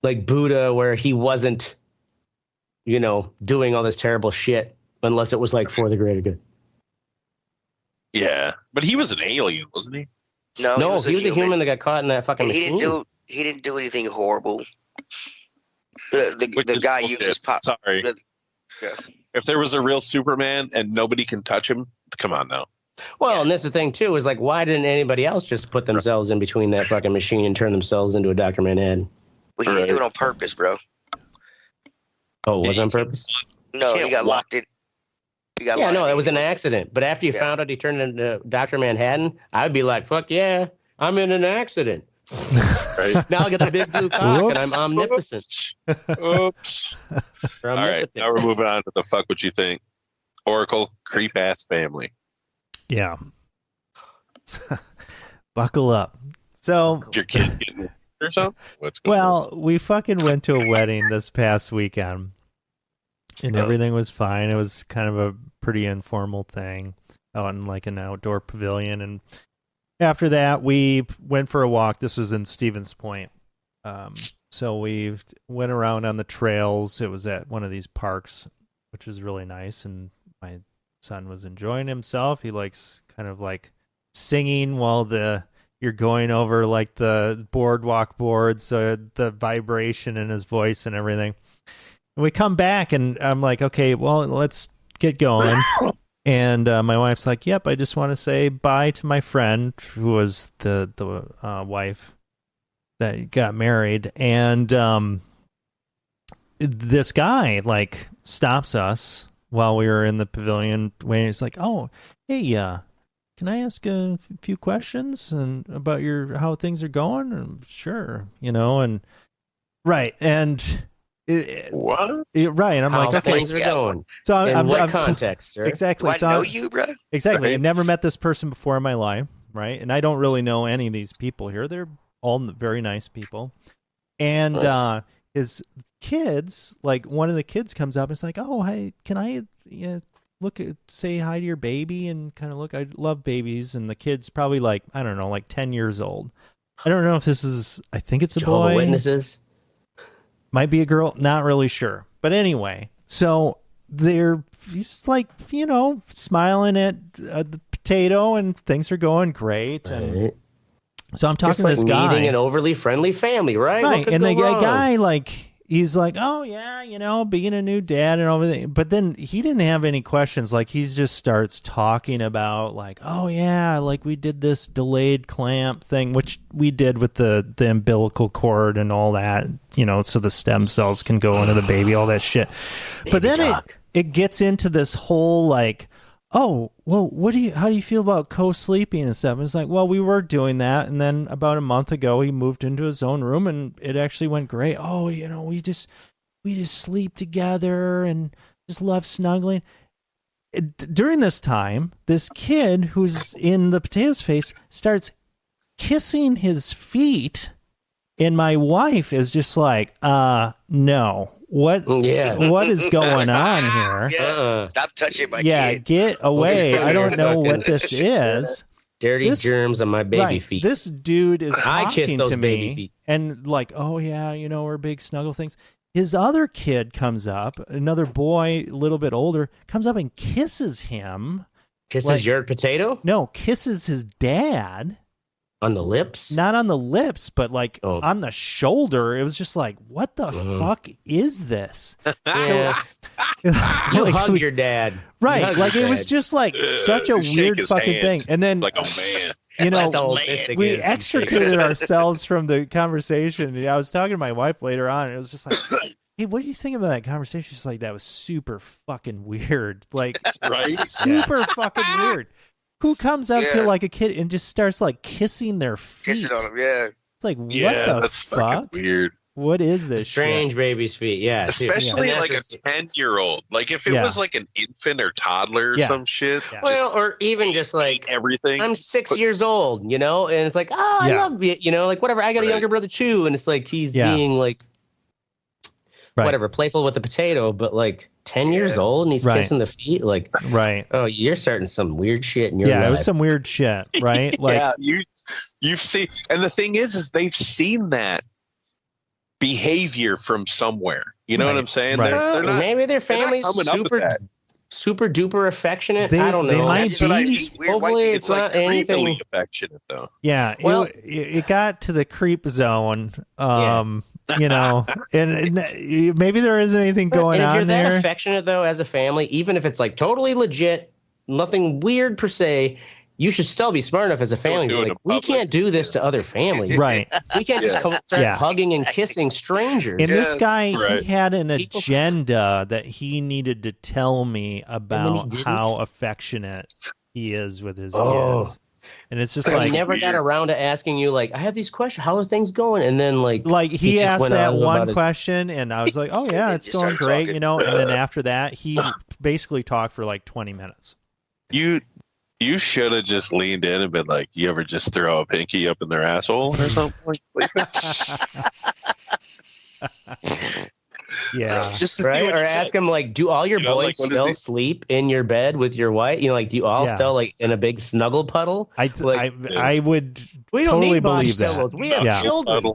like Buddha, where he wasn't, doing all this terrible shit unless it was like for the greater good. Yeah, but he was an alien, wasn't he? No, he was a human that got caught in that fucking machine. He didn't do anything horrible. The guy you just popped. Sorry. If there was a real Superman and nobody can touch him, come on now. Well, and that's the thing too, is like, why didn't anybody else just put themselves in between that fucking machine and turn themselves into a Dr. Manhattan? Well, he didn't do it on purpose, bro. Oh, was it on purpose? No, he got locked in. It was an accident. But after you found out he turned into Dr. Manhattan, I'd be like, fuck yeah, I'm in an accident. Right. Now I got the big blue cock and I'm omnipotent. Oops. All right, now we're moving on to the fuck what you think. Oracle, creep ass family. Yeah. Buckle up. So your kid getting or something? We fucking went to a wedding this past weekend and everything was fine. It was kind of a pretty informal thing out in like an outdoor pavilion, and after that, we went for a walk. This was in Stevens Point. So we went around on the trails. It was at one of these parks, which was really nice. And my son was enjoying himself. He likes kind of like singing while you're going over like the boardwalk board. So the vibration in his voice and everything. And we come back and I'm like, okay, well, let's get going. And my wife's like, yep, I just want to say bye to my friend who was the wife that got married. And this guy, like, stops us while we were in the pavilion waiting. He's like, oh, hey, can I ask a few questions and about how things are going? And sure, and right. And what? Right, and I'm like, okay, things are going. So I'm what context, sir? Exactly. Do I know you, bro? Exactly. Right. I've never met this person before in my life, right? And I don't really know any of these people here. They're all very nice people. And his kids, like one of the kids comes up and is like, "Oh, hey, can I say hi to your baby?" And kind of look. I love babies, and the kid's probably like, I don't know, like 10 years old. I don't know if this is. I think it's a Jehovah's boy. Witnesses. Might be a girl, not really sure. But anyway, so he's like, smiling at the potato, and things are going great. And so I'm talking just like to this guy, meeting an overly friendly family, right? right? And the guy, like, he's like, oh yeah, being a new dad and everything. But then he didn't have any questions. Like, he just starts talking about, like, oh yeah, like we did this delayed clamp thing, which we did with the umbilical cord and all that, so the stem cells can go into the baby, all that shit. Baby but then it gets into this whole, like, oh, well, how do you feel about co-sleeping and stuff? And it's like, well, we were doing that, and then about a month ago, he moved into his own room, and it actually went great. Oh, we just sleep together and just love snuggling. During this time, this kid who's in the potato's face starts kissing his feet, and my wife is just like, no. What is going on here? Stop touching my kid. Get away. I don't know what this is. Dirty germs on my baby feet. This dude is talking to me baby feet. And like, oh yeah, we're big snuggle things. His other kid comes up, another boy, a little bit older, comes up and kisses him. Kisses your potato? No, kisses his dad. On the lips? Not on the lips, but like on the shoulder. It was just like, what the fuck is this? Yeah. You hug your dad. Right. Like, it was just like such a weird fucking thing. And then, like, oh man. We extricated ourselves from the conversation. I was talking to my wife later on, and it was just like, hey, what do you think about that conversation? She's like, that was super fucking weird. Like, right? Super fucking weird. Who comes up to like a kid and just starts like kissing their feet? Kissing on them, yeah. It's like, what the that's fuck? Fucking weird. What is this? Strange baby's feet, yeah. Especially like a 10-year-old. Like, if it was like an infant or toddler or some shit. Yeah. Well, or even just like everything. I'm 6 years old, and it's like, I love it, like whatever. I got a younger brother too, and it's like he's being like whatever, playful with the potato, but like 10 years old and he's kissing the feet, like, oh, you're starting some weird shit in your life. It was some weird shit, right? Like, you've seen, and the thing is they've seen that behavior from somewhere. You know what I'm saying? Right. They're not, maybe their family's super duper affectionate. I don't know. They might be. Hopefully it's not anything affectionate though. Yeah. Well, it got to the creep zone. And maybe there isn't anything going on there. If you're that affectionate though, as a family, even if it's like totally legit, nothing weird per se, you should still be smart enough as a family to be like, we can't do this to other families. Right. We can't just start hugging and kissing strangers. And this guy, he had an agenda that he needed to tell me about how affectionate he is with his kids. And it's just like, he never got around to asking you, like, I have these questions. How are things going? And then like he asked that one question, and I was like, oh yeah, it's going great, And then after that, he basically talked for like 20 minutes. You should have just leaned in and been like, you ever just throw a pinky up in their asshole or something? Yeah. Just right? Or ask them, like, do all your boys still sleep in your bed with your wife? Like, do you all still, like, in a big snuggle puddle? I would we don't totally need believe that. Pillows. We have children.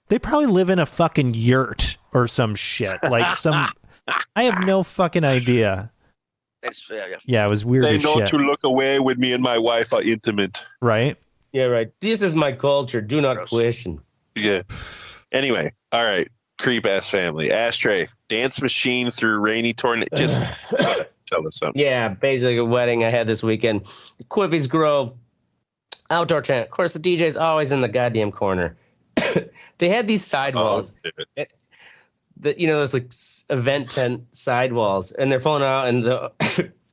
They probably live in a fucking yurt or some shit. Like I have no fucking idea. Yeah, it was weird as shit. They know to look away when me and my wife are intimate. Right? Yeah, right. This is my culture. Do not question. Yeah. Anyway, all right. Creep ass family. Ashtray. Dance machine through rainy tornado. Just tell us something. Yeah, basically a wedding I had this weekend. Quiffy's Grove. Outdoor tent. Of course, the DJ's always in the goddamn corner. They had these sidewalls. Those like event tent sidewalls, and they're pulling out, and the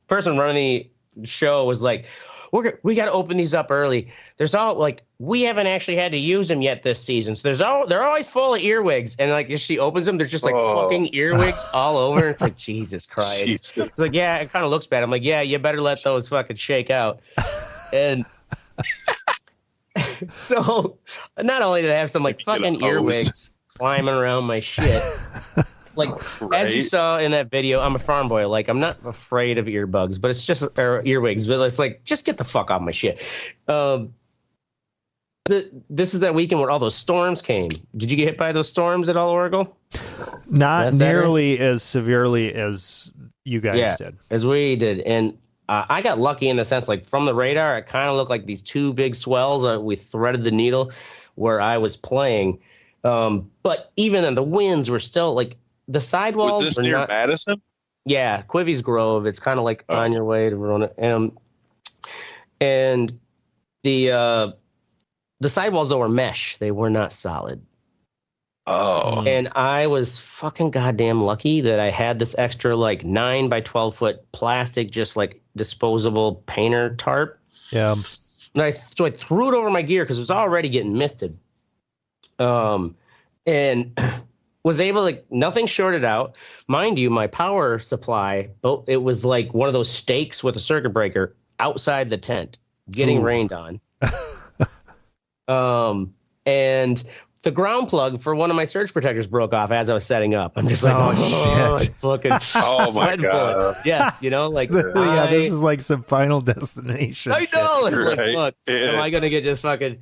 person running the show was like, we got to open these up early. There's all like, we haven't actually had to use them yet this season. So they're always full of earwigs. And like, if she opens them, there's just like fucking earwigs all over. It's like, Jesus Christ. Jesus. It's like, yeah, it kind of looks bad. I'm like, yeah, you better let those fucking shake out. And so not only did I have some like fucking earwigs climbing around my shit, like as you saw in that video, I'm a farm boy. Like, I'm not afraid of earbugs, but it's just earwigs. But it's like, just get the fuck off my shit. This is that weekend where all those storms came. Did you get hit by those storms at all, Oracle? Not nearly as severely as you guys did. As we did. And I got lucky in the sense, like from the radar, it kind of looked like these two big swells. We threaded the needle where I was playing. But even then, the winds were still like the sidewalls. Was this were near not, Madison? Yeah, Quivy's Grove. It's kind of like on your way to Verona. And the sidewalls though were mesh. They were not solid. Oh. And I was fucking goddamn lucky that I had this extra like 9 by 12 foot plastic, just like disposable painter tarp. Yeah. And so I threw it over my gear because it was already getting misted. And was able to, nothing shorted out. Mind you, my power supply, it was like one of those stakes with a circuit breaker outside the tent, getting rained on. And the ground plug for one of my surge protectors broke off as I was setting up. I'm just like, shit. Fucking Oh my God. Yes, like Yeah, this is like some Final Destination. I know. It's like, Right. look, am I gonna get just fucking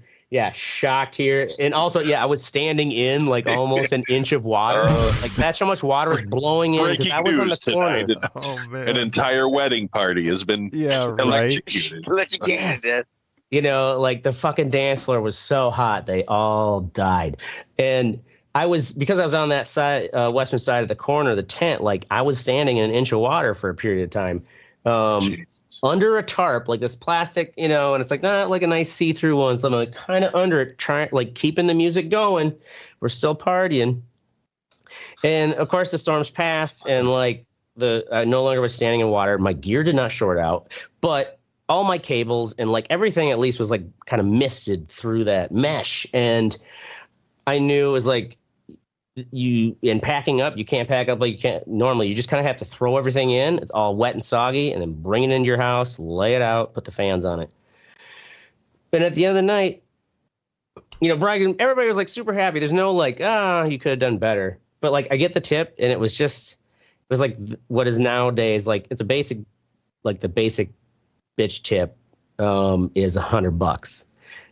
shocked here? And also, I was standing in like almost an inch of water. Like that's how much water was blowing in because Breaking I was on the news corner. tonight. Oh man. An entire wedding party has been electrocuted. Electrocuted to death. Like the fucking dance floor was so hot, they all died. And because I was on that side, western side of the corner of the tent, like I was standing in an inch of water for a period of time, under a tarp, like this plastic, and it's like not like a nice see-through one. So I'm like kind of under it, trying like keeping the music going. We're still partying. And of course the storms passed and like I no longer was standing in water. My gear did not short out, but all my cables and like everything at least was like kind of misted through that mesh. And I knew it was like in packing up, you can't pack up like you can't normally. You just kind of have to throw everything in. It's all wet and soggy and then bring it into your house, lay it out, put the fans on it. And at the end of the night, Brian, everybody was like super happy. There's no like, you could have done better. But like I get the tip and it was like what is nowadays like it's a basic, like the basic bitch tip is $100. And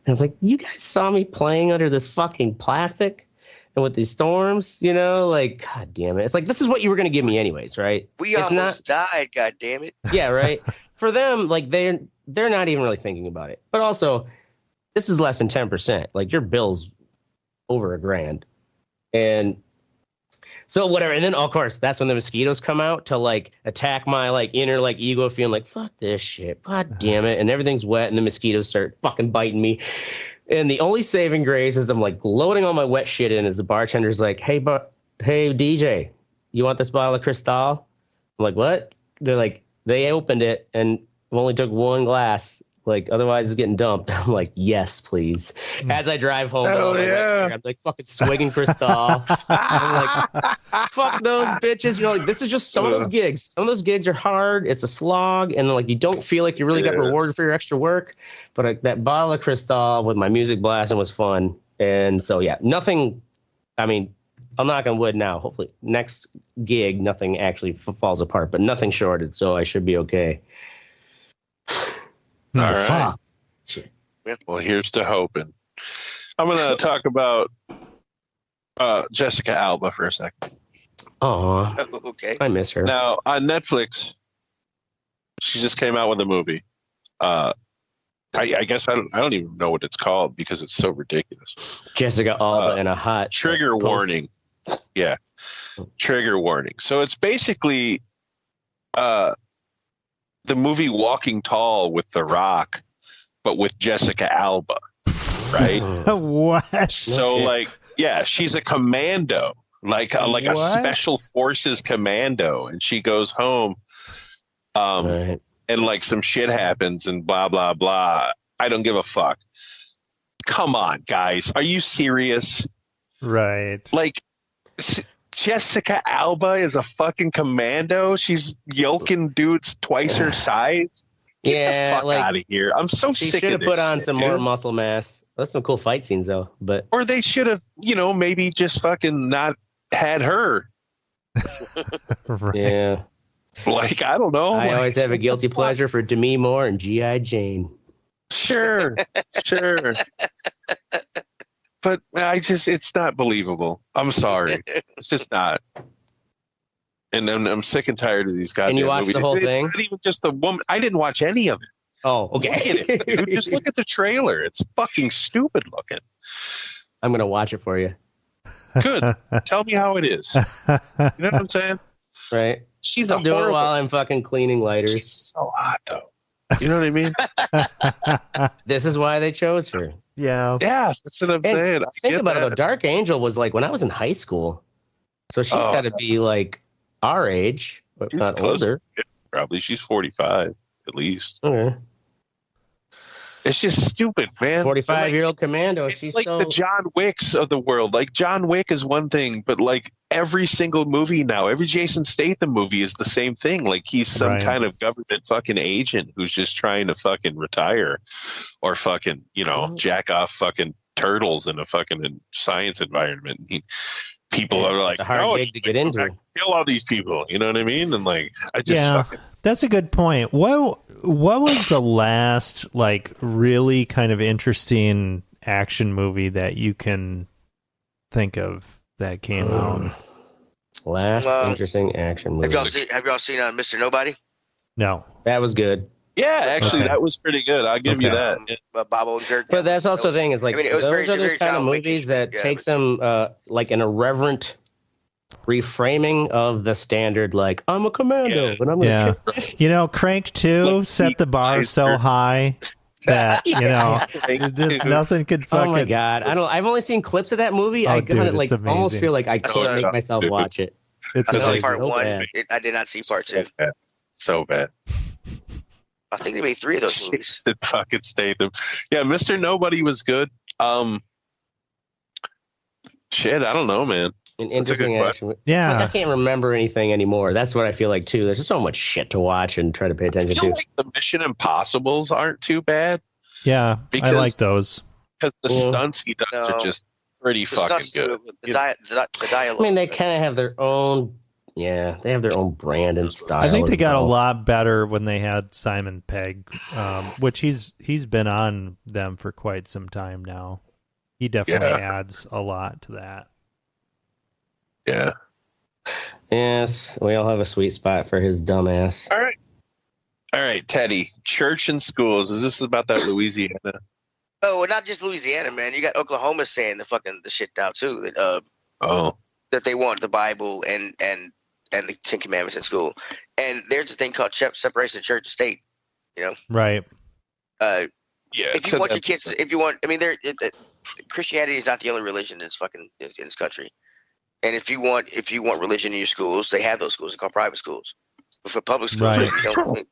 I was like, you guys saw me playing under this fucking plastic and with these storms, like, God damn it. It's like, this is what you were going to give me anyways, right? We almost died, God damn it. Yeah, right. For them, like they're not even really thinking about it. But also, this is less than 10%. Like your bill's over $1,000. And so whatever. And then of course that's when the mosquitoes come out to like attack my like inner like ego feeling like fuck this shit. God damn it. And everything's wet and the mosquitoes start fucking biting me. And the only saving grace is I'm like loading all my wet shit in as the bartender's like, hey DJ, you want this bottle of Cristal? I'm like, what? They're like, they opened it and only took one glass. Like, otherwise it's getting dumped. I'm like, yes, please. As I drive home, I'm like fucking swigging Cristal. I'm like, fuck those bitches. Like, this is just some of those gigs. Some of those gigs are hard. It's a slog. And like, you don't feel like you really got rewarded for your extra work. But that bottle of Cristal with my music blasting was fun. And so, nothing, I mean, I'll knock on wood now. Hopefully next gig, nothing actually falls apart, but nothing shorted. So I should be okay. All right. Fuck. Shit. Well, here's to hoping. I'm going to talk about Jessica Alba for a second. Oh, Okay. I miss her. Now, on Netflix, she just came out with a movie. I guess I don't even know what it's called because it's so ridiculous. Jessica Alba in a hot trigger warning. Yeah. Trigger warning. So it's basically the movie Walking Tall with The Rock, but with Jessica Alba, right? What? So like, she's a commando, like a special forces commando, and she goes home, Right. and like some shit happens and blah blah blah. I don't give a fuck. Come on, guys, are you serious? Right. Like, Jessica Alba is a fucking commando. She's yoking dudes twice her size. Get the fuck out of here. I'm so She sick should of have this put on shit, some dude. more muscle mass. That's some cool fight scenes though. But Or they should have, maybe just fucking not had her. Right. yeah, Like, I don't know. I Like, always have a guilty pleasure for Demi Moore and G.I. Jane. Sure. But it's not believable. I'm sorry. It's just not. And I'm sick and tired of these goddamn And you watched movies. the whole It's thing? not even just the woman. I didn't watch any of it. Oh, okay. Look at it, dude. Just look at the trailer. It's fucking stupid looking. I'm gonna watch it for you. Good. Tell me how it is. You know what I'm saying? Right. She's I'll a do it horrible. while I'm fucking cleaning lighters. She's so hot though. You know what I mean? This is why they chose her. Yeah. Yeah, that's what I'm saying. I Think get about it that. though. Dark Angel was like when I was in high school, so she's Oh. got to be like our age, but She's not close. older. Probably she's 45 at least. Okay. It's just stupid, man. 45-year-old commando. It's She's like so the John Wicks of the world. Like John Wick is one thing, but like every single movie now, every Jason Statham movie is the same thing. Like he's some Right. kind of government fucking agent who's just trying to fucking retire or fucking, jack off fucking turtles in a fucking science environment. People are like, it's a hard "Oh, gig to get into. kill all these people." You know what I mean? And like, I just Yeah. fucking That's a good point. What was the last like really kind of interesting action movie that you can think of that came out? Last interesting action movie. Have y'all seen Mr. Nobody? No. That was good. yeah, actually, Okay. that was pretty good. I'll give you Okay. that. Bob Odenkirk. But that's also the thing is like I mean, it was those very- are those very kind of John Wick-ish, movies that yeah, take some like an irreverent reframing of the standard. Like I'm a commando, Yeah. and I'm gonna Yeah. kick this. You know, Crank 2 set the bar so high that, just nothing could fucking Oh my god! I've only seen clips of that movie. Oh, I dude, kind of it's like almost amazing. feel like I Oh, can't make yeah. myself Dude. watch it. It's I saw It's part so one. bad. I did not see part two. So bad. I think they made 3 of those movies. Jason fucking Statham. Yeah, Mr. Nobody was good. Shit, I don't know, man. An That's a good interesting question. action. Like, I yeah. can't remember anything anymore. That's what I feel like too. There's just so much shit to watch and try to pay I attention feel to. like the Mission Impossibles aren't too bad Yeah. I Because- like those. because the Yeah. stunts he does No. are just pretty The fucking stunts good. too, the dialogue. I mean, they kind of have their own. Yeah, they have their own brand and style. I think they as got a well. lot better when they had Simon Pegg, which he's been on them for quite some time now. He definitely adds a lot to that. Yeah. Yes, we all have a sweet spot for his dumbass. All right, Teddy. Church and schools. Is this about that Louisiana? Oh, well, not just Louisiana, man. You got Oklahoma saying the shit now too. Oh, That they want the Bible and the 10 Commandments in school. And there's a thing called separation of church and state. Right. yeah. If you want your kids, Christianity is not the only religion in this country. And if you want religion in your schools, they have those schools. They're called private schools. But for public schools, Right.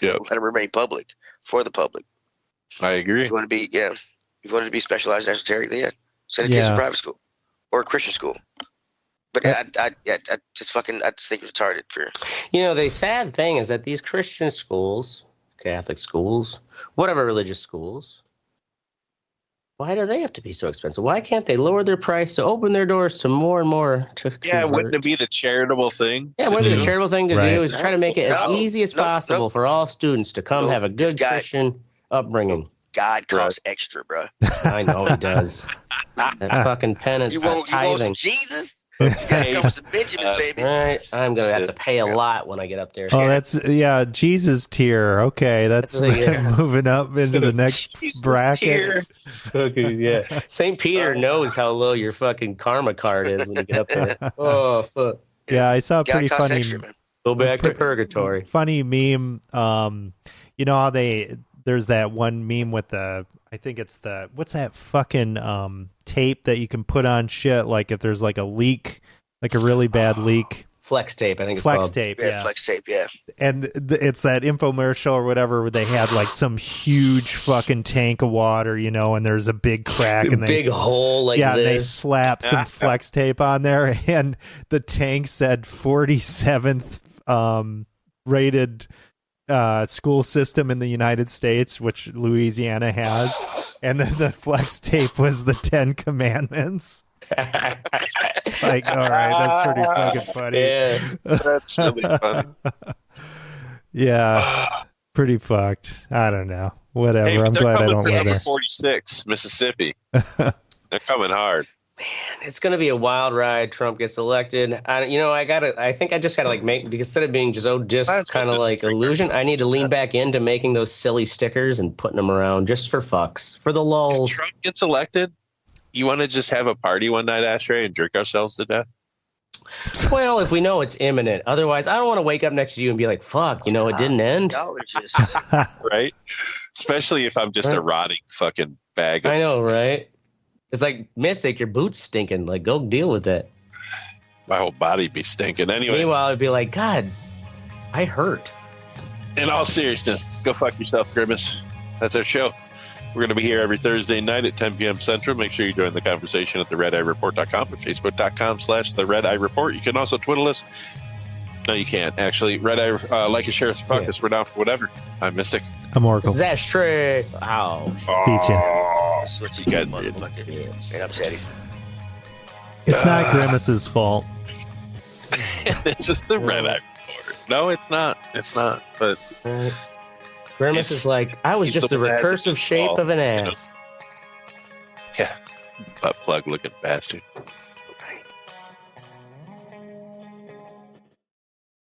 you don't let them remain public for the public. I agree. If you want to be specialized in esoteric, then send your kids to private school or a Christian school. But I just think it's retarded for. The sad thing is that these Christian schools, Catholic schools, whatever religious schools, why do they have to be so expensive? Why can't they lower their price to open their doors to more and more to Yeah, convert? wouldn't it be the charitable thing? Yeah, to wouldn't it be do? the charitable thing to Right. do is try to make it as No, easy as no, possible no. for all students to come No, have a good guy- Christian upbringing. God costs extra, bro. I know he does. That fucking penance, You that want some tithing. Jesus? You gotta come with the Benjamins, baby. Right, I'm gonna have to pay a lot when I get up there. Oh, that's Jesus tier. Okay, that's moving up into the next Jesus bracket. tier. Okay, yeah. St. Peter knows how low your fucking karma card is when you get up there. Oh, fuck. Yeah, I saw a God pretty costs funny extra, man. Go back to purgatory. funny meme. You know how there's that one meme with I think it's what's that fucking tape that you can put on shit, like if there's like a leak, like a really bad leak. Flex tape, I think it's Flex called. tape, Yeah, yeah. flex tape, yeah. And it's that infomercial or whatever where they had like some huge fucking tank of water, and there's a big crack and Big hole like and they this. slap some flex tape on there, and the tank said 47th rated school system in the United States, which Louisiana has, and then the flex tape was the 10 Commandments. It's like, all right, that's pretty fucking funny. Yeah. That's really funny. Yeah, pretty fucked. I don't know. Whatever. Hey, I'm they're glad I coming don't to live number there. 46, Mississippi. They're coming hard. It's going to be a wild ride. Trump gets elected. I think I just got to like make, because instead of being just kind of like illusion, I need to lean back into making those silly stickers and putting them around just for fucks, for the lulz. If Trump gets elected, you want to just have a party one night, Ashtray, and drink ourselves to death? Well, if we know it's imminent. Otherwise, I don't want to wake up next to you and be like, fuck, it didn't end. Y'all are just Right? Especially if I'm just a rotting fucking bag of... I know, right? It's like, Mystic, your boot's stinking. Like, go deal with it. My whole body be stinking. Anyway, Meanwhile, I'd be like, God, I hurt. in all seriousness, go fuck yourself, Grimace. That's our show. We're going to be here every Thursday night at 10 p.m. Central. Make sure you join the conversation at theredeyereport.com or facebook.com/theredeyereport. You can also twiddle us. No, you can't. Actually, Red Eye, like and share us, fuck us, we're down for whatever. I'm Mystic. I'm Oracle. Zashtray. Ow. Beat you. What you guys did. and I'm Sadie. It's not Grimace's fault. It's just the Red Eye Report. No, it's not. It's not. But Grimace is like, I was just the recursive shape of an ass. Yeah. Butt plug looking bastard.